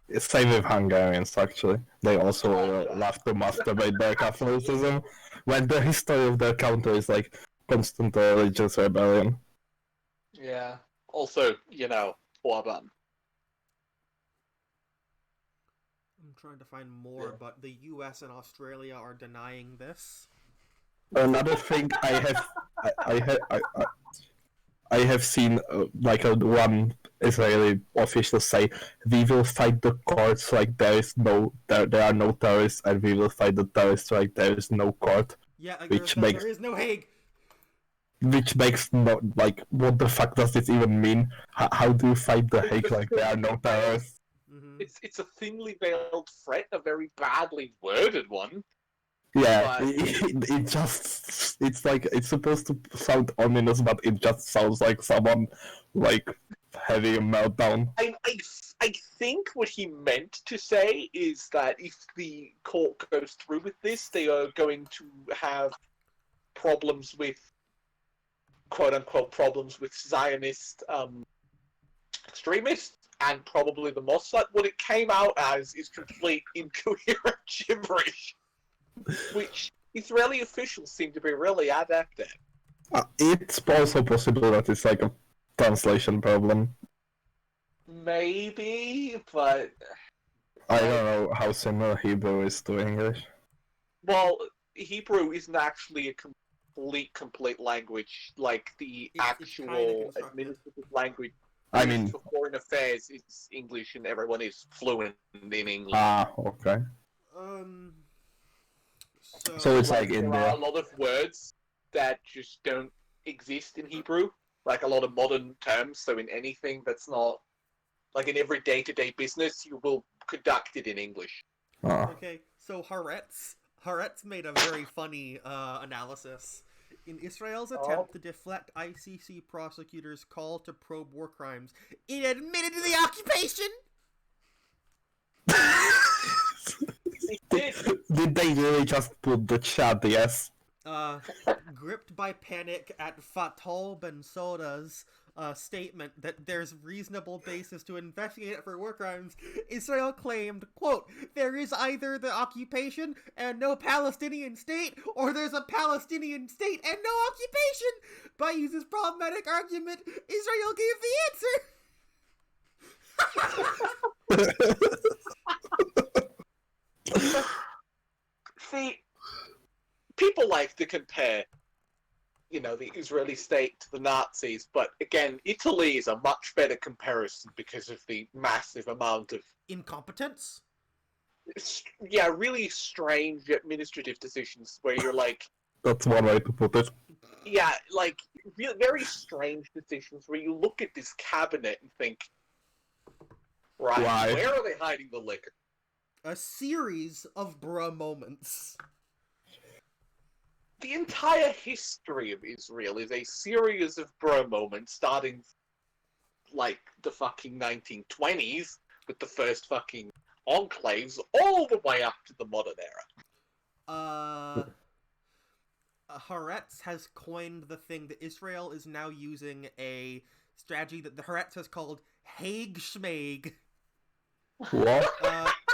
It's same with Hungarians, actually. They also love to masturbate their Catholicism, when the history of their country is like constant religious rebellion. Yeah. Also, Orban. I'm trying to find more, but the U.S. and Australia are denying this. Another thing I have seen one Israeli official say, "We will fight the courts like there are no terrorists, and we will fight the terrorists like there is no court." Yeah, there is no Hague. Which makes no what the fuck does this even mean? How do you fight the Hague like there are no terrorists? Mm-hmm. It's a thinly veiled threat, a very badly worded one. Yeah, it's supposed to sound ominous, but it just sounds like someone having a meltdown. I think what he meant to say is that if the court goes through with this, they are going to have problems with, quote-unquote, problems with Zionist extremists and probably the Mossad. What it came out as is complete incoherent gibberish, which Israeli officials seem to be really adept at. It's also possible that it's like a translation problem. Maybe, but I don't know how similar Hebrew is to English. well, Hebrew isn't actually a complete language. Like the It's kinda actual constructed. administrative language I used mean, for foreign affairs is English, and everyone is fluent in English. okay. So it's like in there are there. a lot of words that just don't exist in Hebrew, like a lot of modern terms. So in anything that's not like in every day-to-day business, you will conduct it in English. okay, so Haaretz made a very funny analysis. In Israel's attempt to deflect ICC prosecutors' call to probe war crimes, it admitted to the occupation. Did they really just put the chat, yes? Gripped by panic at Fatal Bensouda's statement that there's reasonable basis to investigate it for war crimes, Israel claimed, quote, there is either the occupation and no Palestinian state, or there's a Palestinian state and no occupation. By using this problematic argument, Israel gave the answer. See, people like to compare, the Israeli state to the Nazis, but again, Italy is a much better comparison because of the massive amount of Incompetence? really strange administrative decisions where you're like, That's one way to put it. very strange decisions where you look at this cabinet and think, right, Why? where are they hiding the liquor? A series of bruh moments. The entire history of Israel is a series of bro moments starting like the fucking 1920s with the first fucking enclaves all the way up to the modern era. Haaretz has coined the thing that Israel is now using a strategy that the Haaretz has called Hague Schmague. What?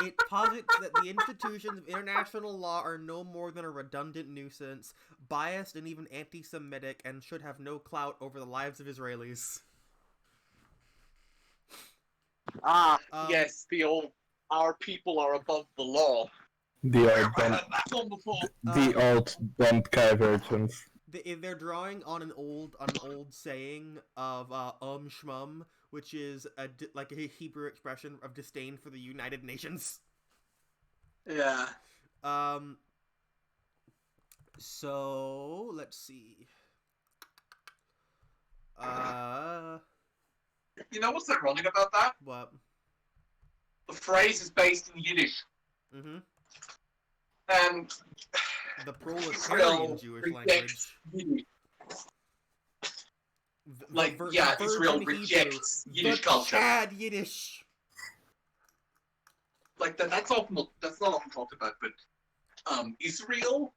It posits that the institutions of international law are no more than a redundant nuisance, biased and even anti-Semitic, and should have no clout over the lives of Israelis. Yes, the old "our people are above the law." The old don't care versions. They're drawing on an old saying of shmum, which is a Hebrew expression of disdain for the United Nations. Yeah. So let's see. You know what's ironic about that? What? The phrase is based in Yiddish. Mm-hmm. And the proletarian Jewish language. Yiddish. Israel rejects Yiddish culture. Chad Yiddish. Like that's not often talked about, but Israel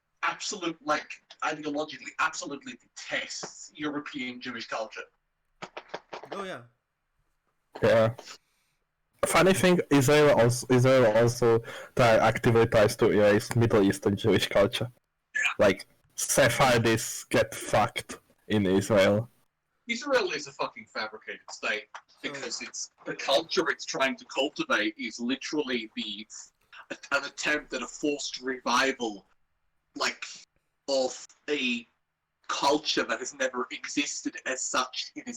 ideologically absolutely detests European Jewish culture. Oh yeah. Yeah. Funny thing, Israel also actively tries to erase Middle Eastern Jewish culture. Yeah. Like Sephardis get fucked in Israel. Israel is a fucking fabricated state because it's the culture it's trying to cultivate is literally an attempt at a forced revival, of a culture that has never existed as such. It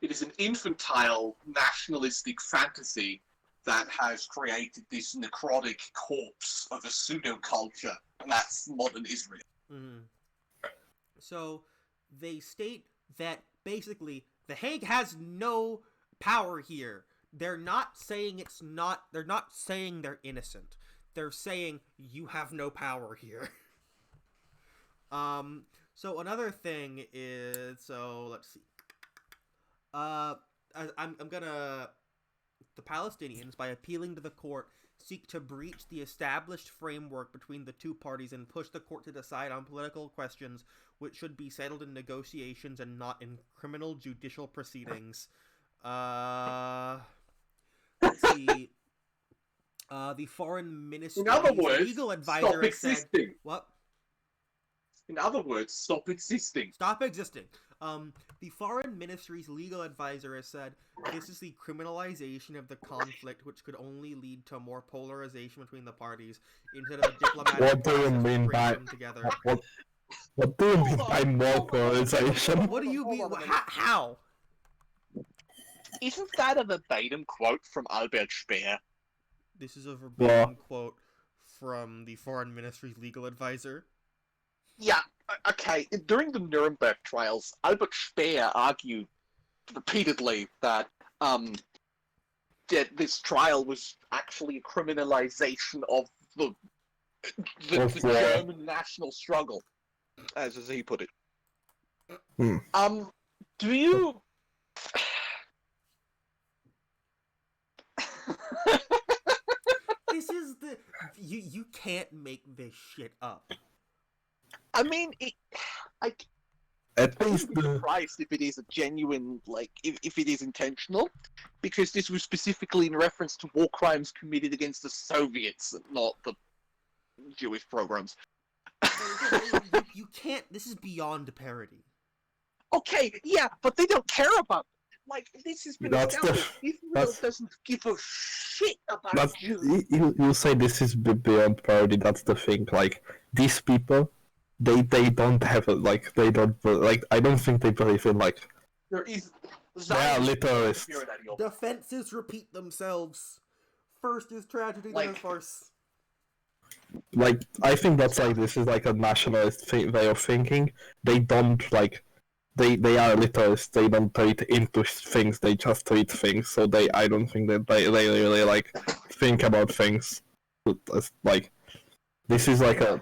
is an infantile nationalistic fantasy that has created this necrotic corpse of a pseudo-culture, and that's modern Israel. Mm-hmm. So, they state that, basically, The Hague has no power here. They're not saying they're innocent. They're saying, you have no power here. So another thing is, let's see. The Palestinians, by appealing to the court, seek to breach the established framework between the two parties and push the court to decide on political questions which should be settled in negotiations and not in criminal judicial proceedings. Let's see. The foreign ministry's legal advisor said, "What? In other words, stop existing. Stop existing. The Foreign Ministry's legal advisor has said this is the criminalization of the conflict, which could only lead to more polarization between the parties instead of a diplomatic What do you process to mean bring by them together. what do you mean by more polarization? What do you mean? How? Isn't that a verbatim quote from Albert Speer? This is a verbatim quote from the Foreign Ministry's legal advisor. Yeah, okay. During the Nuremberg trials, Albert Speer argued repeatedly that this trial was actually a criminalization of the German national struggle, as he put it. Do you... This is the... You can't make this shit up. I mean, At least I'd be surprised if it is a genuine, like, if it is intentional, because this was specifically in reference to war crimes committed against the Soviets, not the Jewish programs. You can't... This is beyond parody. Okay, yeah, but they don't care about it. Like, this has been established. Israel doesn't give a shit about Jews. You say this is beyond parody, that's the thing. Like, these people, they don't have a, like, they don't, like, I don't think they believe in, like... There is... They are literalists. Defenses repeat themselves. First is tragedy, then is farce. Like, I think that's, like, this is, like, a nationalist way of thinking. They don't, like... They are literalists, they don't read into things, they just read things, so I don't think that they really, like, think about things. Like, this is like a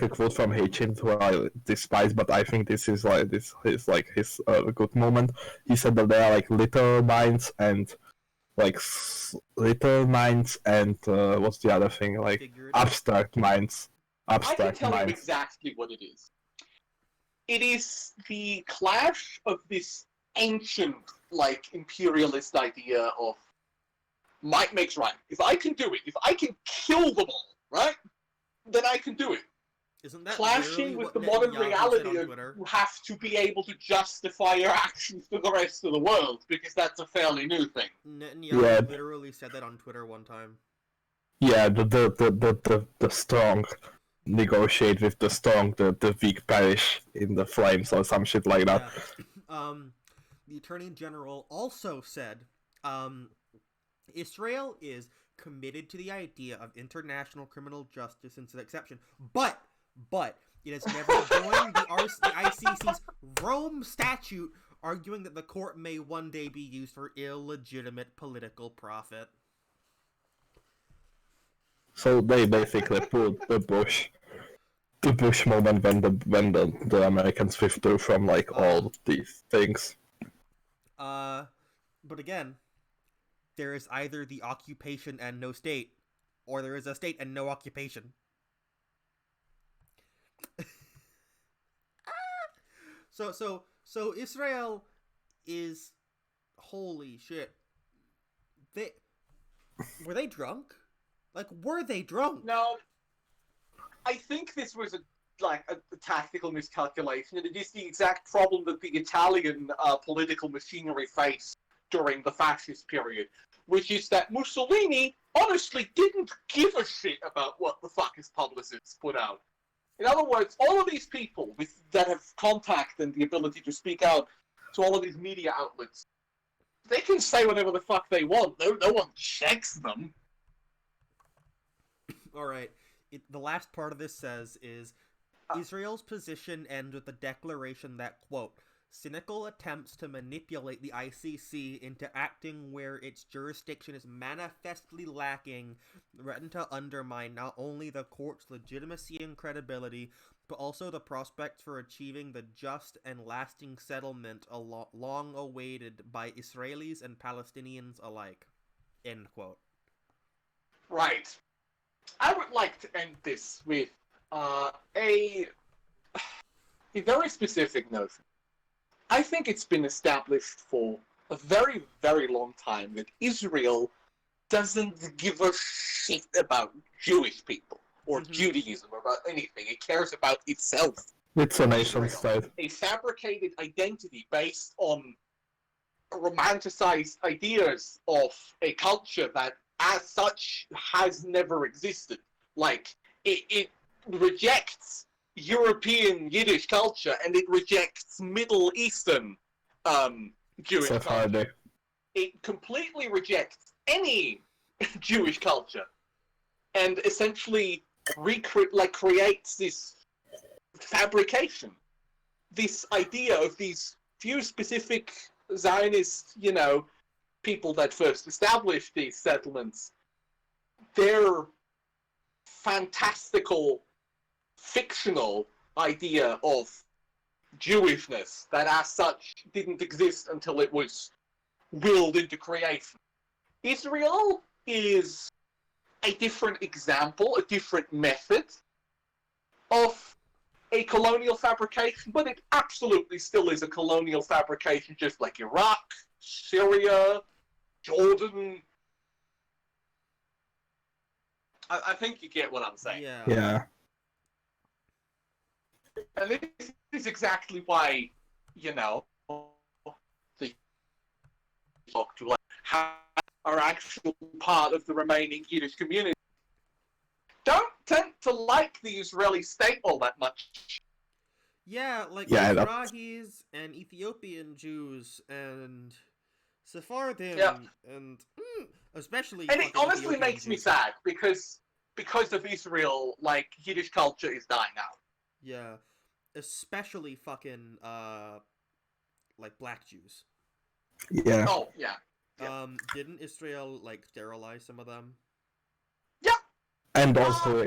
quote from Hitchens who I despise, but I think this is his good moment. He said that there are, like, literal minds and, like, what's the other thing? Like, Figurative. abstract minds. I can tell you exactly what it is. It is the clash of this ancient, like, imperialist idea of might makes right. If I can do it, if I can kill them all, right, then I can do it. Isn't that clashing with the modern reality of you have to be able to justify your actions to the rest of the world, because that's a fairly new thing. Netanyahu literally said that on Twitter one time. Yeah, the strong negotiate with the strong, the weak perish in the flames or some shit like that. Yeah. The Attorney General also said, Israel is committed to the idea of international criminal justice since its exception, but it has never joined the ICC's Rome Statute, arguing that the court may one day be used for illegitimate political profit. So they basically put the Bush moment when the Americans withdrew from, like, all these things. But again, there is either the occupation and no state, or there is a state and no occupation. So Israel is, holy shit. Were they drunk? Like, were they drunk? No. I think this was a tactical miscalculation, and it is the exact problem that the Italian political machinery faced during the fascist period, which is that Mussolini honestly didn't give a shit about what the fuck his publicists put out. In other words, all of these people that have contact and the ability to speak out to all of these media outlets, they can say whatever the fuck they want. No one checks them. Alright, the last part of this says is, Israel's position ends with the declaration that, quote, cynical attempts to manipulate the ICC into acting where its jurisdiction is manifestly lacking threaten to undermine not only the court's legitimacy and credibility, but also the prospects for achieving the just and lasting settlement long awaited by Israelis and Palestinians alike. End quote. Right. I would like to end this with a very specific notion. I think it's been established for a very, very long time that Israel doesn't give a shit about Jewish people. or Judaism or about anything. It cares about itself. It's a nation state. A fabricated identity based on romanticized ideas of a culture that, as such, has never existed. Like, it rejects European Yiddish culture and it rejects Middle Eastern Jewish culture. It completely rejects any Jewish culture and essentially creates this fabrication, this idea of these few specific Zionist, people that first established these settlements, their fantastical, fictional idea of Jewishness that as such didn't exist until it was willed into creation. Israel is a different example, a different method of a colonial fabrication, but it absolutely still is a colonial fabrication, just like Iraq, Syria, Jordan. I think you get what I'm saying. Yeah. And this is exactly why, the talk to are actual part of the remaining Yiddish community don't tend to like the Israeli state all that much. Yeah, like Mizrahis and Ethiopian Jews and Sephardim and especially. And it honestly Ethiopian makes me Jews. sad because of Israel, like Yiddish culture is dying out. Yeah, especially fucking like black Jews. Yeah. Oh yeah. Didn't Israel like sterilize some of them? Yeah. And also,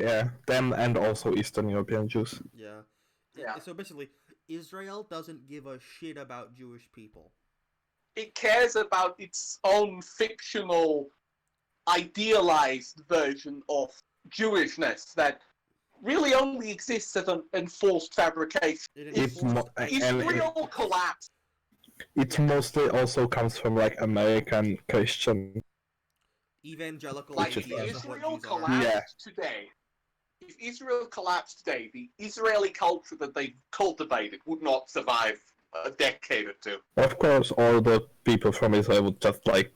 them and also Eastern European Jews. Yeah. Yeah. So basically, Israel doesn't give a shit about Jewish people. It cares about its own fictional, idealized version of Jewishness that really only exists as an enforced fabrication. Israel collapsed. It mostly also comes from like American Christian Evangelical Like if ideas of what Israel Jews are. collapsed today, if Israel collapsed today, the Israeli culture that they cultivated would not survive a decade or two. Of course, all the people from Israel would just like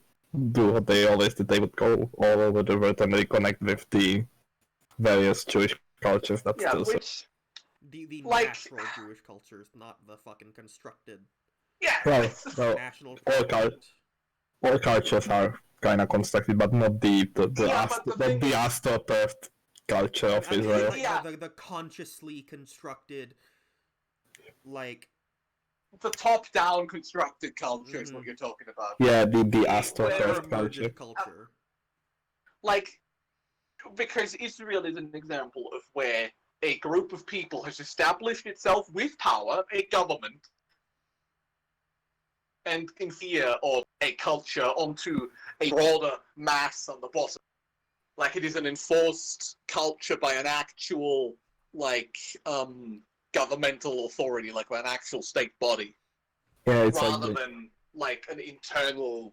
do what they always did. They would go all over the world and reconnect with the various Jewish cultures that still The natural Jewish cultures, not the fucking constructed. Yeah. Well, national. All cultures are kind of constructed, but not the astroturfed culture of Israel. The consciously constructed, like the top-down constructed culture is what you're talking about. Yeah, the astroturfed culture. Like, because Israel is an example of where a group of people has established itself with power, a government, and in fear of a culture onto a broader mass on the bottom. Like it is an enforced culture by an actual, governmental authority, like by an actual state body. Yeah, it's rather than, like, an internal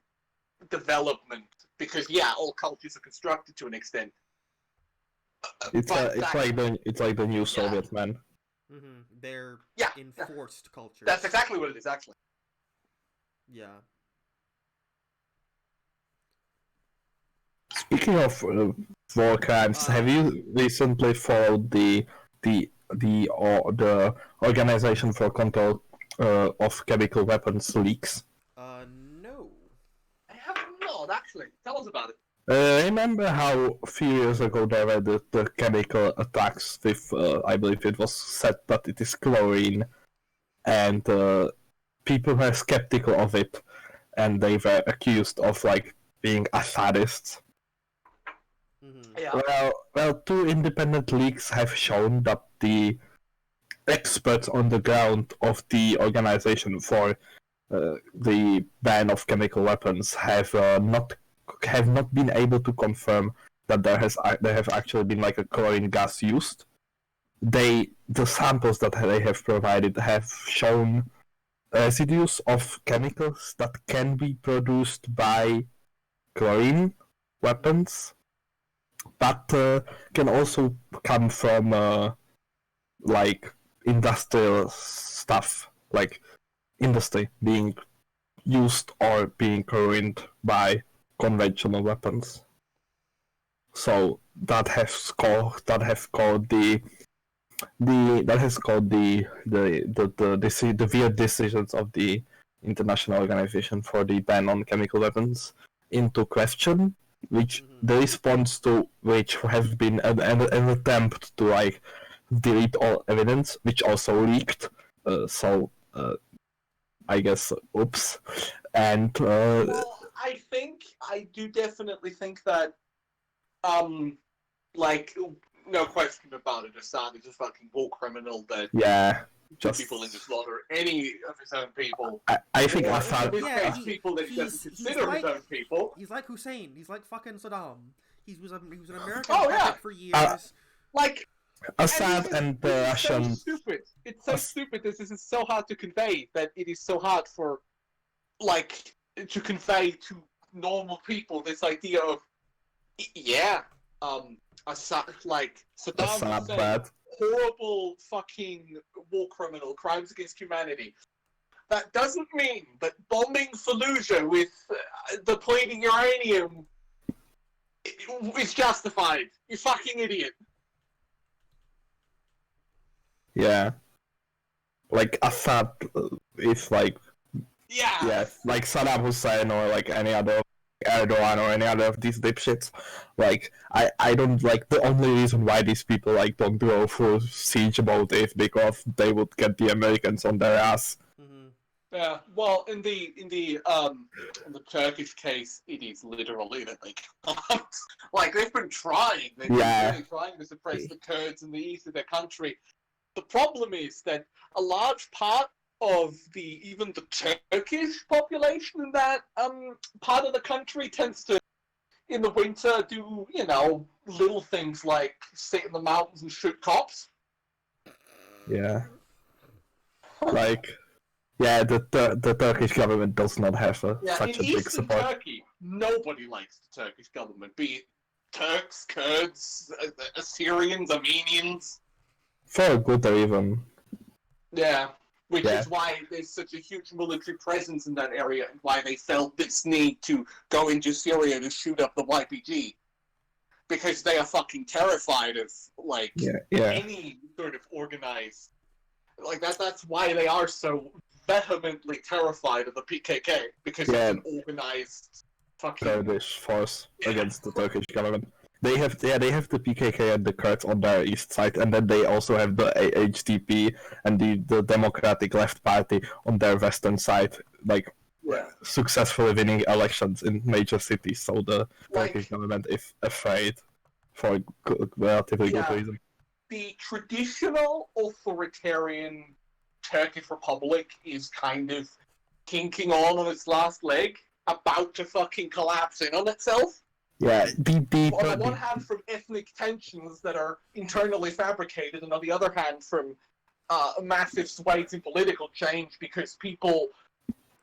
development. Because, all cultures are constructed to an extent. It's like the new Soviet man. Mm-hmm. They're enforced culture. That's exactly what it is, actually. Yeah. Speaking of war crimes, have you recently followed the Organization for Control of Chemical Weapons leaks? No. I have not, actually. Tell us about it. Remember how a few years ago there were the chemical attacks with, I believe it was said that it is chlorine, and people were skeptical of it, and they were accused of, being Assadists. Mm-hmm. Yeah. Well, two independent leaks have shown that the experts on the ground of the Organization for the Ban of Chemical Weapons have not been able to confirm that there have actually been a chlorine gas used. The samples that they have provided have shown residues of chemicals that can be produced by chlorine weapons, but can also come from like industrial stuff, like industry being used or being ruined by conventional weapons. So that has caused the weird decisions of the International Organization for the Ban on Chemical Weapons into question, which the response to which has been an attempt to like delete all evidence, which also leaked. I guess, oops. And Well, I do definitely think that, like, no question about it, Assad is a fucking war criminal that put people into slaughter any of his own people. I think Or, Assad. in this case, people that he doesn't consider his own people. He's like Hussein. He's like fucking Saddam. He was an American puppet for years. Like, Assad and the Russian. So stupid. It's so stupid. This is so hard to convey that it is so hard for, like, to convey to normal people this idea of, Assad, like, Saddam Hussein, horrible fucking war criminal, crimes against humanity. That doesn't mean that bombing Fallujah with depleting uranium is justified. You fucking idiot. Yeah. Like Assad is like... Yeah, like Saddam Hussein or like any other Erdogan or any other of these dipshits. Like, I don't like the only reason why these people like don't go full siege about it because they would get the Americans on their ass. Mm-hmm. Yeah, well, in the Turkish case, it is literally that they can't. Like, they've been trying. They've been really trying to suppress the Kurds in the east of their country. The problem is that a large part of even the Turkish population in that part of the country tends to, in the winter, do, little things like sit in the mountains and shoot cops. Yeah. Like... Yeah, the Turkish government does not have such a big support. In Turkey, nobody likes the Turkish government, be it Turks, Kurds, Assyrians, Armenians. For good even. Yeah, which is why there's such a huge military presence in that area, and why they felt this need to go into Syria to shoot up the YPG. Because they are fucking terrified of, like, any sort of organized... Like, that's why they are so vehemently terrified of the PKK, because it's an organized fucking Kurdish force against the Turkish government. They have the PKK and the Kurds on their east side, and then they also have the HDP and the Democratic Left Party on their western side, like successfully winning elections in major cities. So the Turkish government is afraid for relatively good reason. The traditional authoritarian Turkish Republic is kind of kinking on its last leg, about to fucking collapse in on itself. Yeah, on the one hand from ethnic tensions that are internally fabricated, and on the other hand from massive swathes in political change because people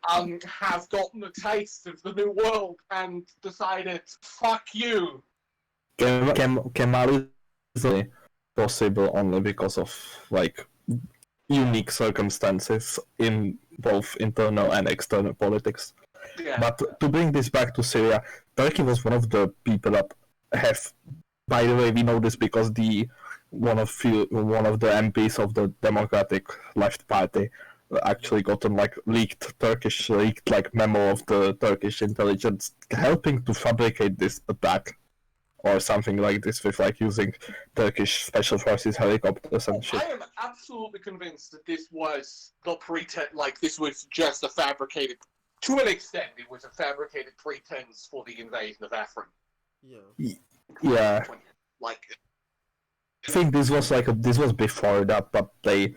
have gotten a taste of the new world and decided, fuck you. Kemal is possible only because of, like, unique circumstances in both internal and external politics. Yeah. But to bring this back to Syria, Turkey was one of the people that have, by the way, we know this because one of the MPs of the Democratic Left Party actually got a leaked memo of the Turkish intelligence helping to fabricate this attack or something like this with using Turkish special forces helicopters and shit. I am absolutely convinced that this was the this was just a fabricated, to an extent, it was a fabricated pretense for the invasion of Afrin. Yeah. Like, I think this was before that, but they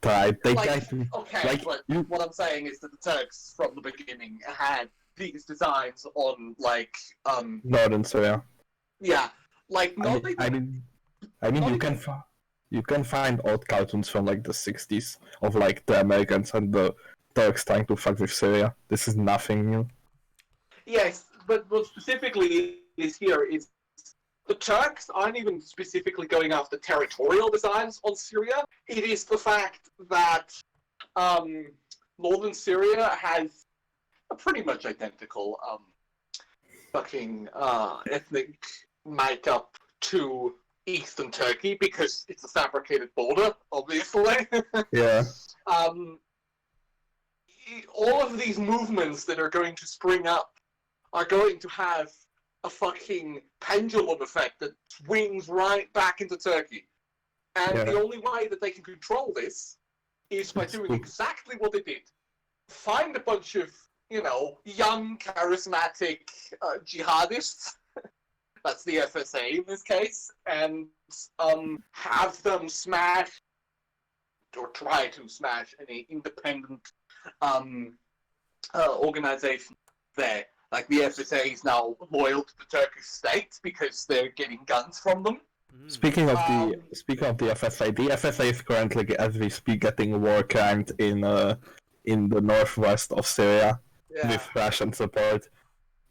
tried. They tried to. Okay, but what I'm saying is that the Turks from the beginning had these designs on northern Syria. Yeah, you can find old cartoons from the 60s of the Americans and the Turks trying to fuck with Syria. This is nothing new. Yes, but what specifically is here is the Turks aren't even specifically going after territorial designs on Syria. It is the fact that northern Syria has a pretty much identical ethnic makeup to eastern Turkey because it's a fabricated border, obviously. Yeah. All of these movements that are going to spring up are going to have a fucking pendulum effect that swings right back into Turkey. And the only way that they can control this is by doing exactly what they did. Find a bunch of, young, charismatic jihadists, that's the FSA in this case, and have them smash, or try to smash, any independent organization there. Like, the FSA is now loyal to the Turkish state because they're getting guns from them. Speaking of the FSA, the FSA is currently, as we speak, getting war crimed in the northwest of Syria with Russian support,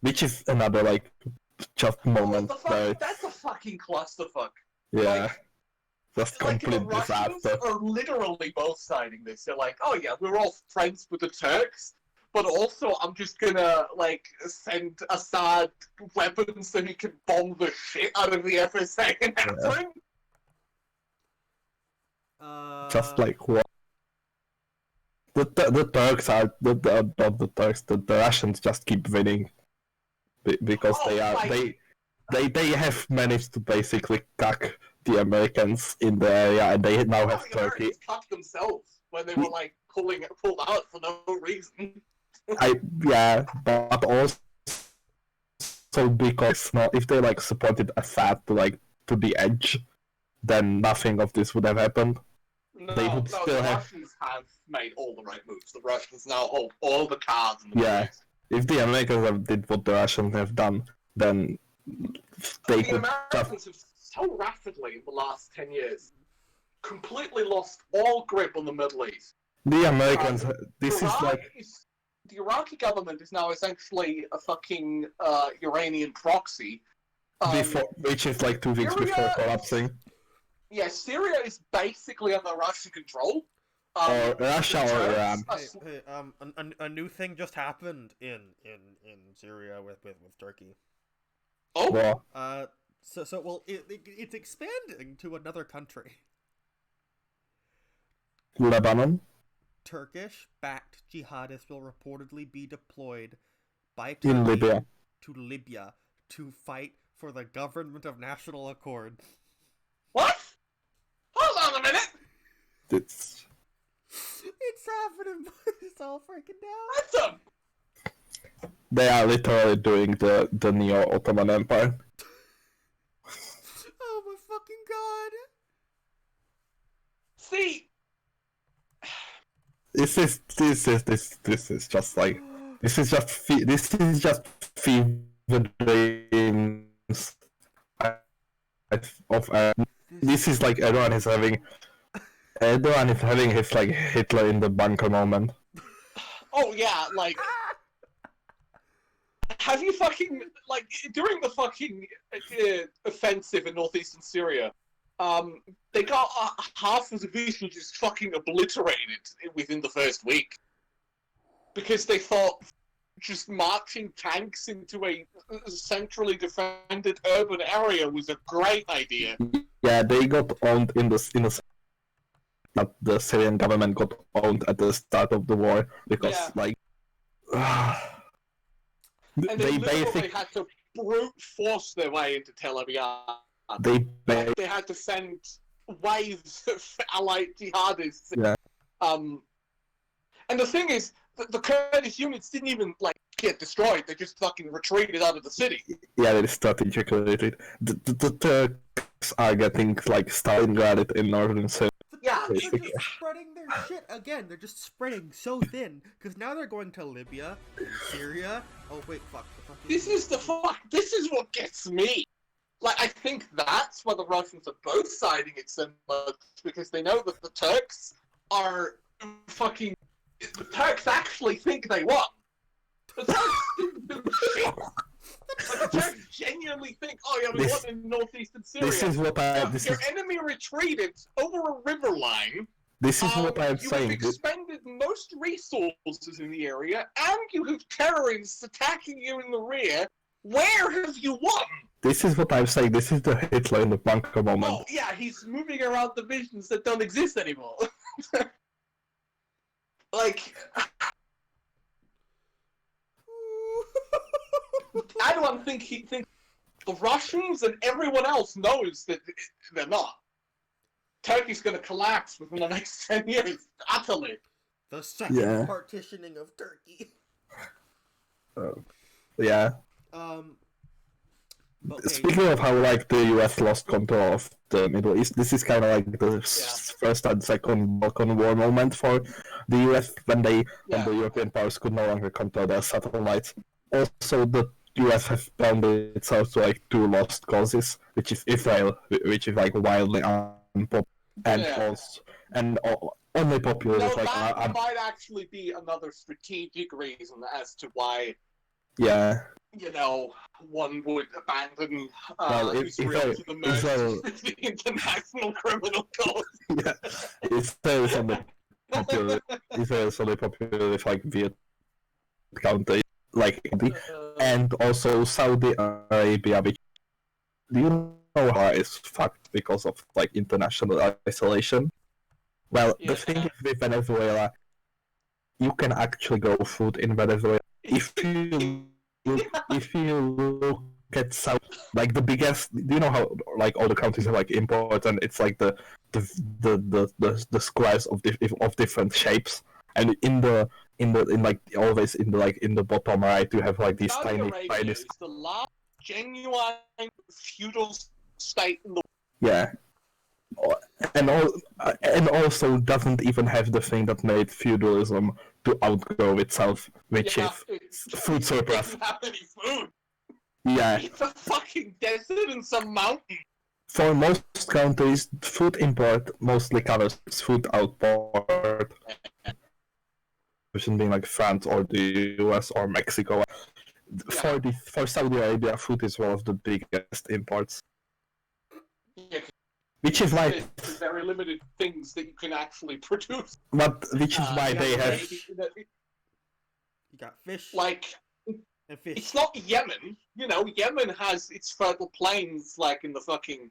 which is another just moment. That's a fucking clusterfuck. Yeah, just complete the Russians disaster. are literally both siding this. They're like, oh yeah, we're all friends with the Turks, but also I'm just gonna send Assad weapons so he can bomb the shit out of the FSA and everything. Just like what? The Turks are not the Turks. The Russians just keep winning because they have managed to basically cuck the Americans in the area, and they now have Turkey. Americans cucked themselves when they were pulled out for no reason. But also because if they supported Assad to the edge, then nothing of this would have happened. The Russians have made all the right moves. The Russians now hold all the cards in the place. If the Americans did what the Russians have done, then they could. The Americans have so rapidly in the last 10 years completely lost all grip on the Middle East. The Americans, the Iraqi government is now essentially a fucking Iranian proxy. Which is 2 weeks before collapsing. Yeah, Syria is basically under Russian control. Or Russia or Iran. A new thing just happened in Syria with Turkey. Oh. Well, it's expanding to another country. Lebanon. Turkish-backed jihadists will reportedly be deployed by In Turkey Libya. to Libya to fight for the government of national accord. What? Hold on a minute. It's happening. It's all freaking down. That's They are literally doing the Neo-Ottoman Empire. Oh my fucking god! See, This is just fever dreams of this is Erdogan is having his Hitler in the bunker moment. oh yeah, have you fucking during the fucking offensive in northeastern Syria? They got half of the division just fucking obliterated within the first week because they thought just marching tanks into a centrally defended urban area was a great idea. Yeah, they got owned in the but the Syrian government got owned at the start of the war because and they literally had to brute force their way into Tel Aviv. They had to send waves of allied jihadists. Yeah. And the thing is, the Kurdish units didn't even get destroyed. They just fucking retreated out of the city. Yeah, they strategically retreat. The Turks are getting Stalingrad in northern Syria. Yeah, they're just spreading their shit again. They're just spreading so thin because now they're going to Libya, Syria. Oh wait, fuck. This is what gets me. I think that's why the Russians are both siding it so much, because they know that the Turks are fucking... The Turks actually think they won. The Turks didn't do shit. But the Turks genuinely think, oh yeah, we want in northeastern Syria. This is what I... Your enemy retreated over a river line. This is what I'm saying. You have expended most resources in the area, and you have terrorists attacking you in the rear. Where have you won? This is what I'm saying. This is the Hitler in the bunker moment. Oh, yeah, he's moving around divisions that don't exist anymore. Like... I don't think he thinks the Russians and everyone else knows that they're not. Turkey's going to collapse within the next 10 years, utterly. The second partitioning of Turkey. Yeah. Okay. Speaking of how like the US lost control of the Middle East, this is kind of like the first and second Balkan War moment for the US when the European powers could no longer control their satellites. Also, the US have found itself to like two lost causes, which is Israel, which is like wildly unpopular, and only popular. No, with, like, that might actually be another strategic reason as to why. Yeah. You know, one would abandon Israel to the mercy of the International Criminal Court. Yeah, Israel is only popular. Israel is only popular with like Viet country, like, and also Saudi Arabia, which do you know how is fucked because of like international isolation? Well, the thing is with Venezuela, you can actually grow food in Venezuela if you look at South, like the biggest. Do you know how like all the countries are like import, and it's like the squares of different shapes, and in the bottom right you have like these Saudi tiny Arabia is the last genuine feudal state in the and also doesn't even have the thing that made feudalism to outgrow itself, which is food surplus. It doesn't have any food. Yeah. It's a fucking desert and some mountain. For most countries, food import mostly covers food output. Being like France or the US or Mexico. For Saudi Arabia, food is one of the biggest imports. Yeah, which is why there's very limited things that you can actually produce. But which is why they have. You got fish. Like, and fish. It's not Yemen. You know, Yemen has its fertile plains, like in the fucking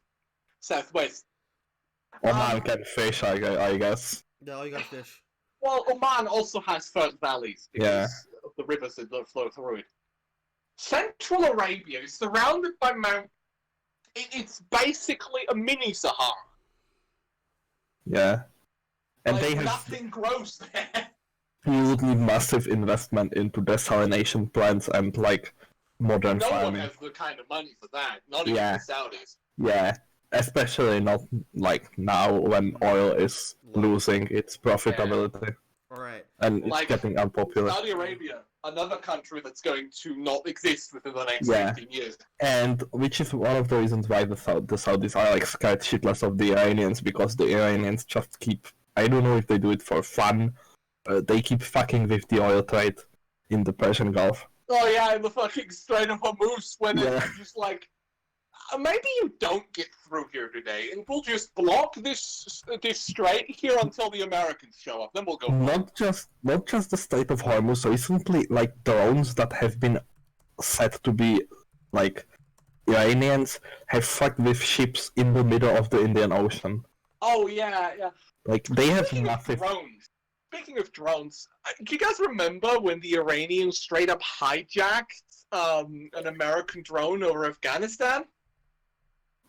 southwest. Oman can fish, I guess. Yeah, you got fish. Well, Oman also has fertile valleys because of the rivers that flow through it. Central Arabia is surrounded by mountains. It's basically a mini Sahara. Yeah. And like, they have nothing grows there. You would need massive investment into desalination plants and like modern farming. No one has the kind of money for that. Not even the Saudis. Yeah. Especially not like now when oil is losing its profitability. Alright. And it's getting unpopular. Saudi Arabia, another country that's going to not exist within the next 15 years. And which is one of the reasons why the Saudis are like scared shitless of the Iranians, because the Iranians just keep, I don't know if they do it for fun, they keep fucking with the oil trade in the Persian Gulf. Oh yeah, in the fucking Strait of Hormuz, when it's just like, maybe you don't get through here today, and we'll just block this strait here until the Americans show up. Then we'll go. Not just the Strait of Hormuz. Recently, like drones that have been said to be like Iranians have fucked with ships in the middle of the Indian Ocean. Oh yeah. Like they have massive drones. Speaking of drones, do you guys remember when the Iranians straight up hijacked an American drone over Afghanistan?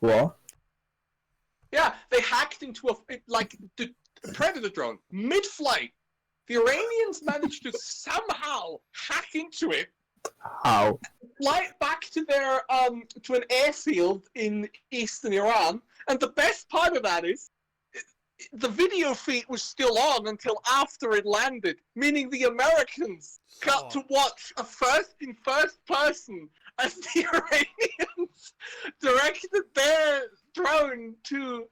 What? Yeah, they hacked into the Predator drone mid-flight. The Iranians managed to somehow hack into it. How? Fly it back to their to an airfield in eastern Iran, and the best part of that is the video feed was still on until after it landed, meaning the Americans got to watch in first person as the Iranians directed their drone to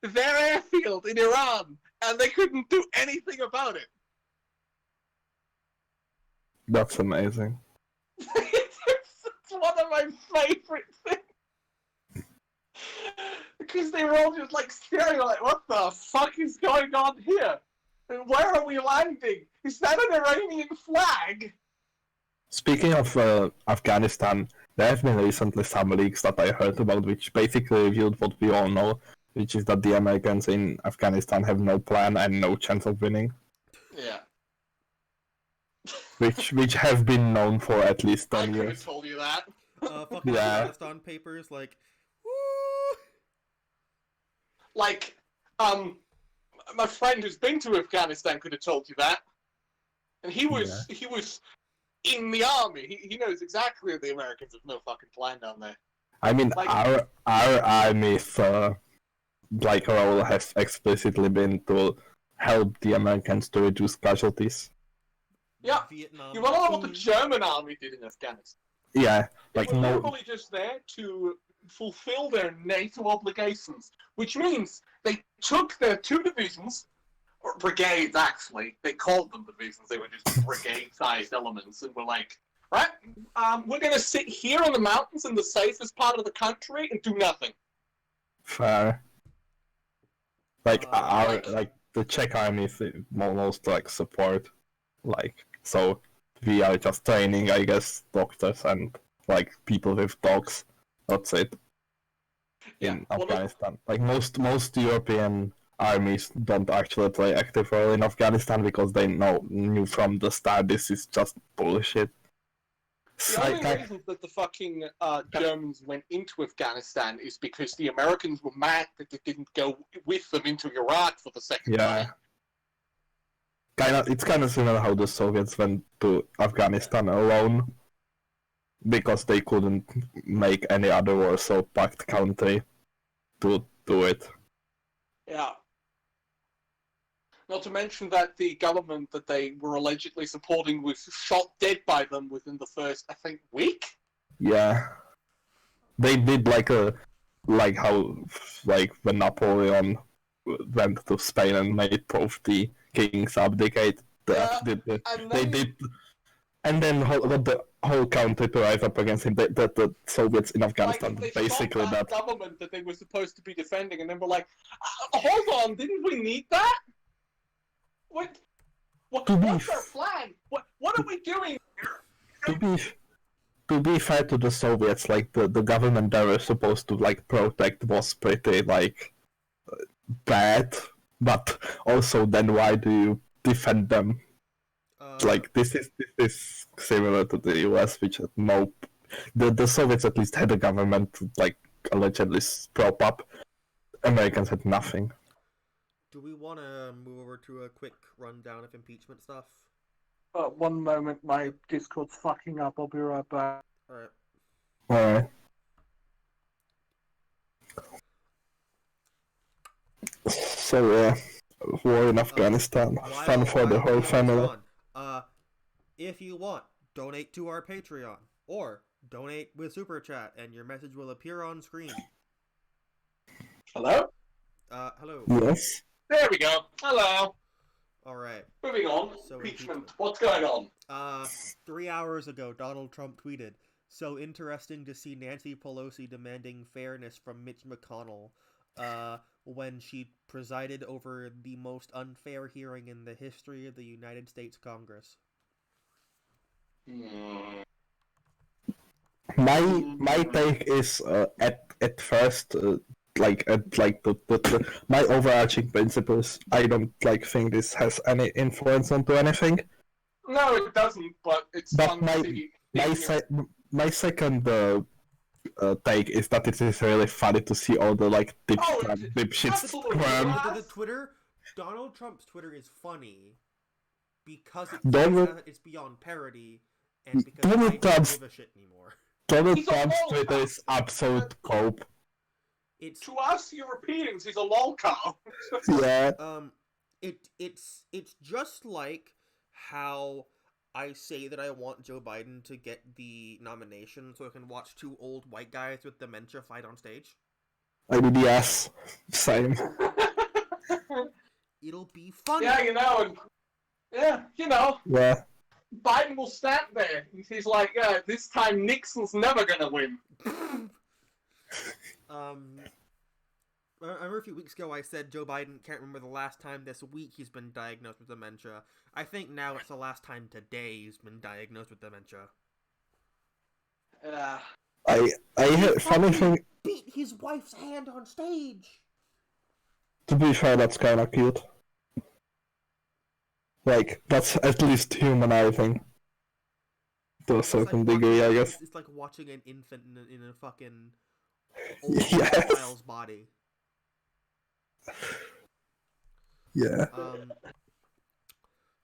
their airfield in Iran, and they couldn't do anything about it. That's amazing. It's one of my favorite things. Because they were all just like staring like, what the fuck is going on here? And where are we landing? Is that an Iranian flag? Speaking of Afghanistan, there have been recently some leaks that I heard about which basically revealed what we all know, which is that the Americans in Afghanistan have no plan and no chance of winning. Yeah. Which have been known for at least 10 I could have years. told you that. Fucking Yeah. Afghanistan papers, like, woo! Like, my friend who's been to Afghanistan could have told you that. And he was in the army. He knows exactly that the Americans have no fucking plan down there. I mean, Like- our army's role has explicitly been to help the Americans to reduce casualties. Yeah. Vietnam. You want to know what the German army did in Afghanistan? Yeah, They like were no. literally just there to fulfill their NATO obligations, which means they took their 2 divisions, or brigades actually, they called them divisions, they were just brigade-sized elements, and were like, right, we're going to sit here in the mountains in the safest part of the country and do nothing. Fair. Like Like- the Czech army is almost like support, like so we are just training, I guess, doctors and like people with dogs. That's it. In well, Afghanistan, like most European armies don't actually play active role in Afghanistan because they knew from the start this is just bullshit. The only reason that the fucking Germans went into Afghanistan is because the Americans were mad that they didn't go with them into Iraq for the second Yeah. time. It's kind of similar how the Soviets went to Afghanistan alone because they couldn't make any other Warsaw-packed country to do it. Yeah. Not to mention that the government that they were allegedly supporting was shot dead by them within the first, I think, week? Yeah, they did like how when Napoleon went to Spain and made both the kings abdicate. They did, and then got the whole country to rise up against him. The Soviets in Afghanistan, Like, they basically shot that government that they were supposed to be defending, and then were like, hold on, didn't we need that? What's our plan? What are we doing here? To be fair to the Soviets, like the government they were supposed to like protect was pretty like bad, but also then why do you defend them? Like this is similar to the US, which had the Soviets at least had a government to like allegedly prop up. Americans had nothing. Do we want to move over to a quick rundown of impeachment stuff? One moment, my Discord's fucking up. I'll be right back. Alright. Alright. So yeah, war in Afghanistan, fun for the whole family. If you want, donate to our Patreon, or donate with Super Chat, and your message will appear on screen. Hello? Hello. Yes. There we go. Hello. Alright. Moving on. So Impeachment. What's going on? 3 hours ago, Donald Trump tweeted, "So interesting to see Nancy Pelosi demanding fairness from Mitch McConnell, when she presided over the most unfair hearing in the history of the United States Congress." My take is at first my overarching principles. I don't think this has any influence onto anything. No, it doesn't, but it's But fun to see. my second take is that it is really funny to see all the dipshits absolutely. squirm. Donald Trump's Twitter is funny because it's beyond parody, and because Donald I don't Trump's- give a shit anymore. Donald He's a Trump's lol Twitter cow. is absolute cope. It's To us Europeans, he's a lolcow. Yeah. It's just like how I say that I want Joe Biden to get the nomination so I can watch 2 old white guys with dementia fight on stage. I mean, yes. Same. It'll be funny. Yeah, you know. Yeah. Biden will stand there and he's like, yeah, this time Nixon's never gonna win. I remember a few weeks ago I said Joe Biden can't remember the last time this week he's been diagnosed with dementia. I think now it's the last time today he's been diagnosed with dementia. I heard funny thing. Beat his wife's hand on stage. To be fair, that's kind of cute. Like, that's at least humanizing. To a certain degree, I guess. It's like watching an infant in a fucking old Yes. child's body. Yeah.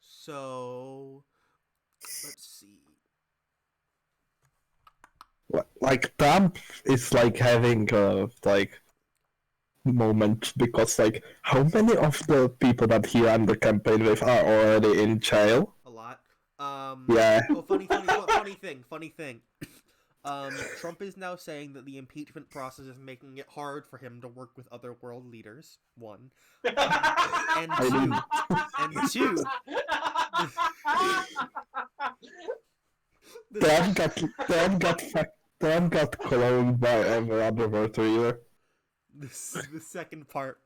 So let's see. Like, Trump is like having like moment because like how many of the people that he ran the campaign with are already in jail? A lot. Yeah. Oh, funny thing. Trump is now saying that the impeachment process is making it hard for him to work with other world leaders. One. And two. Trump got cloned by every other voter either. The second part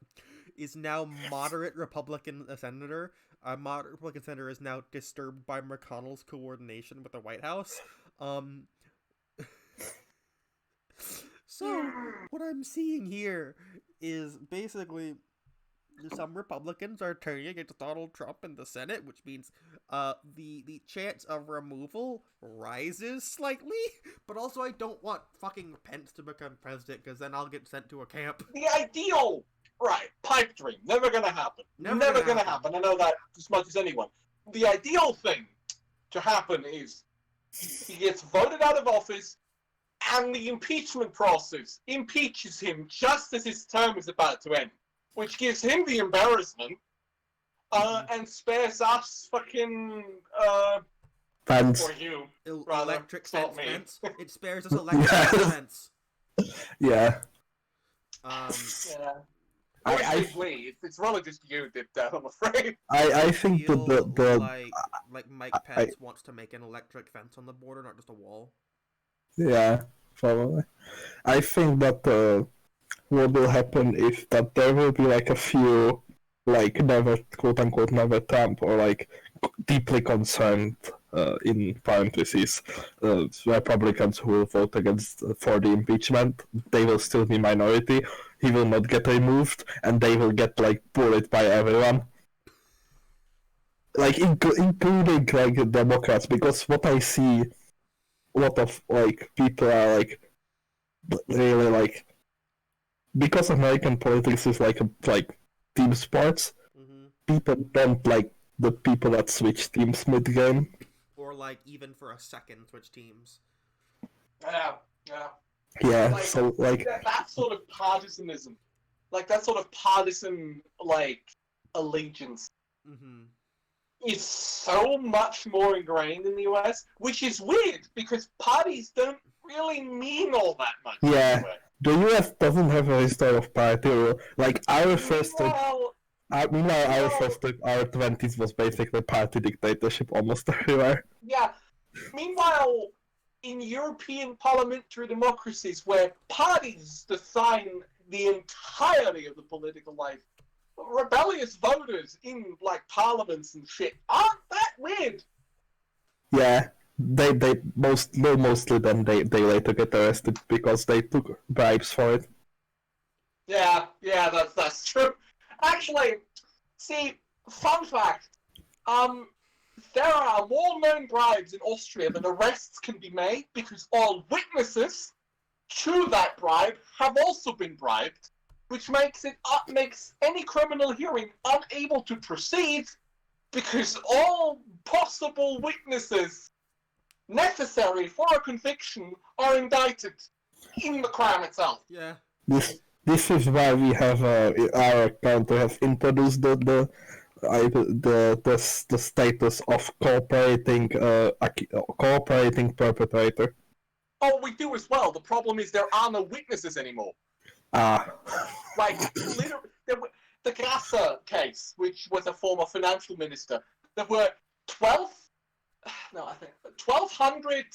is now moderate Republican senator. A moderate Republican senator is now disturbed by McConnell's coordination with the White House. So what I'm seeing here is basically some Republicans are turning against Donald Trump in the Senate, which means the chance of removal rises slightly, but also I don't want fucking Pence to become president because then I'll get sent to a camp. The ideal, right, pipe dream, never gonna happen. Never gonna happen. I know that as much as anyone. The ideal thing to happen is he gets voted out of office and the impeachment process impeaches him just as his term is about to end. Which gives him the embarrassment, and spares us fucking, Fence. or you, rather. Electric It's not fence. me. It spares us electric fence. Yeah. Yeah. I It's really just you, Dipdad, I'm afraid. I think Feel the like Mike Pence wants to make an electric fence on the border, not just a wall. yeah, probably. I think that what will happen is that there will be like a few like never quote unquote never Trump or like deeply concerned in parentheses Republicans who will vote against for the impeachment. They will still be minority. He will not get removed, and they will get like bullied by everyone, like including like Democrats, because what I see, a lot of like people are like really like, because American politics is like team sports. Mm-hmm. People don't like the people that switch teams mid-game. Or like even for a second switch teams. Yeah. Yeah, Like, so like that sort of partisanism, like that sort of partisan like allegiance, Mm-hmm. is so much more ingrained in the US, which is weird because parties don't really mean all that much. Yeah. Anyway. the US doesn't have a history of party rule. Like our first Well, our 20s was basically party dictatorship almost everywhere. yeah. Meanwhile, in European parliamentary democracies where parties define the entirety of the political life, rebellious voters in like parliaments and shit aren't that weird. Yeah. They mostly then they later get arrested because they took bribes for it. Yeah, that's true. Actually, see, fun fact, there are more known bribes in Austria than arrests can be made because all witnesses to that bribe have also been bribed, which makes any criminal hearing unable to proceed because all possible witnesses necessary for a conviction are indicted in the crime itself. Yeah. This is why we have our country has introduced the status of cooperating perpetrator. Oh, we do as well. The problem is there are no witnesses anymore. Like, literally, the Grasser case, which was a former financial minister, there were 12 no, I think 1,200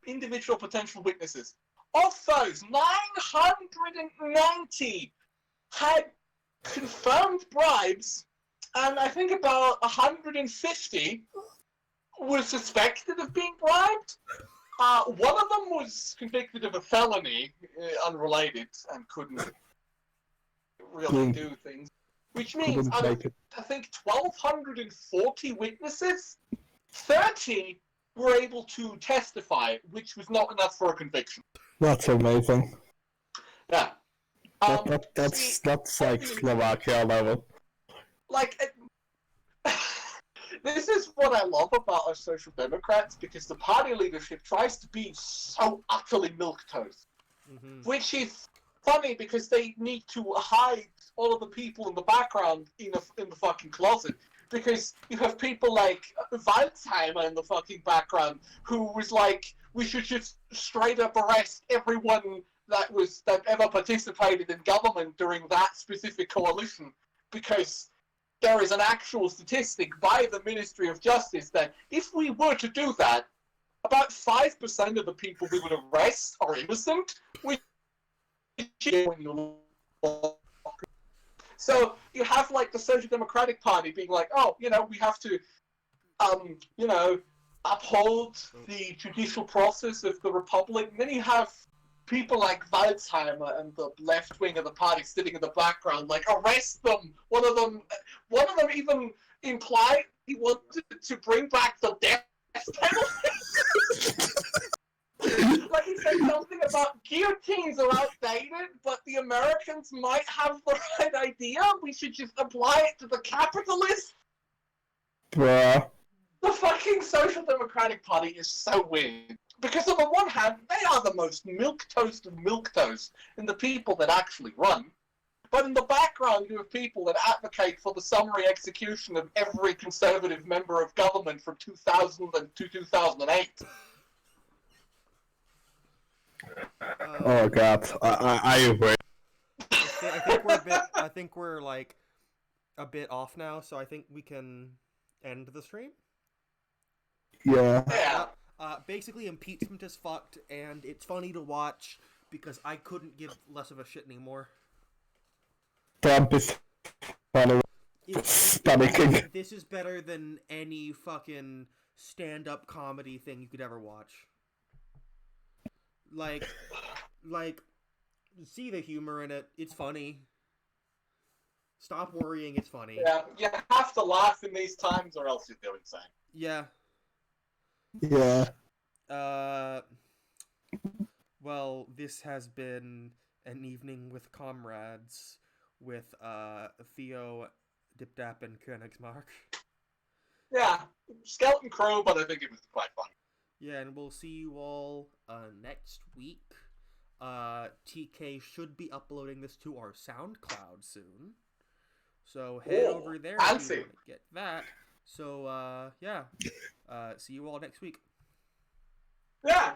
individual potential witnesses. Of those, 990 had confirmed bribes, and I think about 150 were suspected of being bribed. One of them was convicted of a felony, unrelated, and couldn't really do things. Which means, I think 1,240 witnesses, 30 were able to testify, which was not enough for a conviction. That's amazing. Yeah. That's like Slovakia level. Like, this is what I love about our Social Democrats, because the party leadership tries to be so utterly milquetoast. Mm-hmm. Which is funny, because they need to hide all of the people in the background in the fucking closet. Because you have people like Waldheimer in the fucking background, who was like, we should just straight up arrest everyone that ever participated in government during that specific coalition, because there is an actual statistic by the Ministry of Justice that if we were to do that, about 5% of the people we would arrest are innocent. So you have like the Social Democratic Party being like, oh, we have to, uphold the judicial process of the Republic. And then you have people like Waldheimer and the left wing of the party sitting in the background, like, arrest them. One of them even implied he wanted to bring back the death penalty. Like, he said something about guillotines are outdated, but the Americans might have the right idea. We should just apply it to the capitalists. Bruh. The fucking Social Democratic Party is so weird. Because on the one hand, they are the most milquetoast of milquetoast in the people that actually run. But in the background, you have people that advocate for the summary execution of every conservative member of government from 2000 to 2008. Oh god, I agree. I think we're like a bit off now, so I think we can end the stream. Yeah. Basically, impeachment is fucked, and it's funny to watch because I couldn't give less of a shit anymore. Trump is funny. Panicking. This is better than any fucking stand-up comedy thing you could ever watch. Like, see the humor in it. It's funny. Stop worrying. It's funny. Yeah, you have to laugh in these times, or else you're doing insane. Yeah. Yeah. Well, this has been an evening with comrades with Theo, Dipdap, and Königsmark. Yeah, skeleton crew, but I think it was quite fun. Yeah, and we'll see you all next week. TK should be uploading this to our SoundCloud soon. So head over there if you want to get that. So, yeah. See you all next week. Yeah!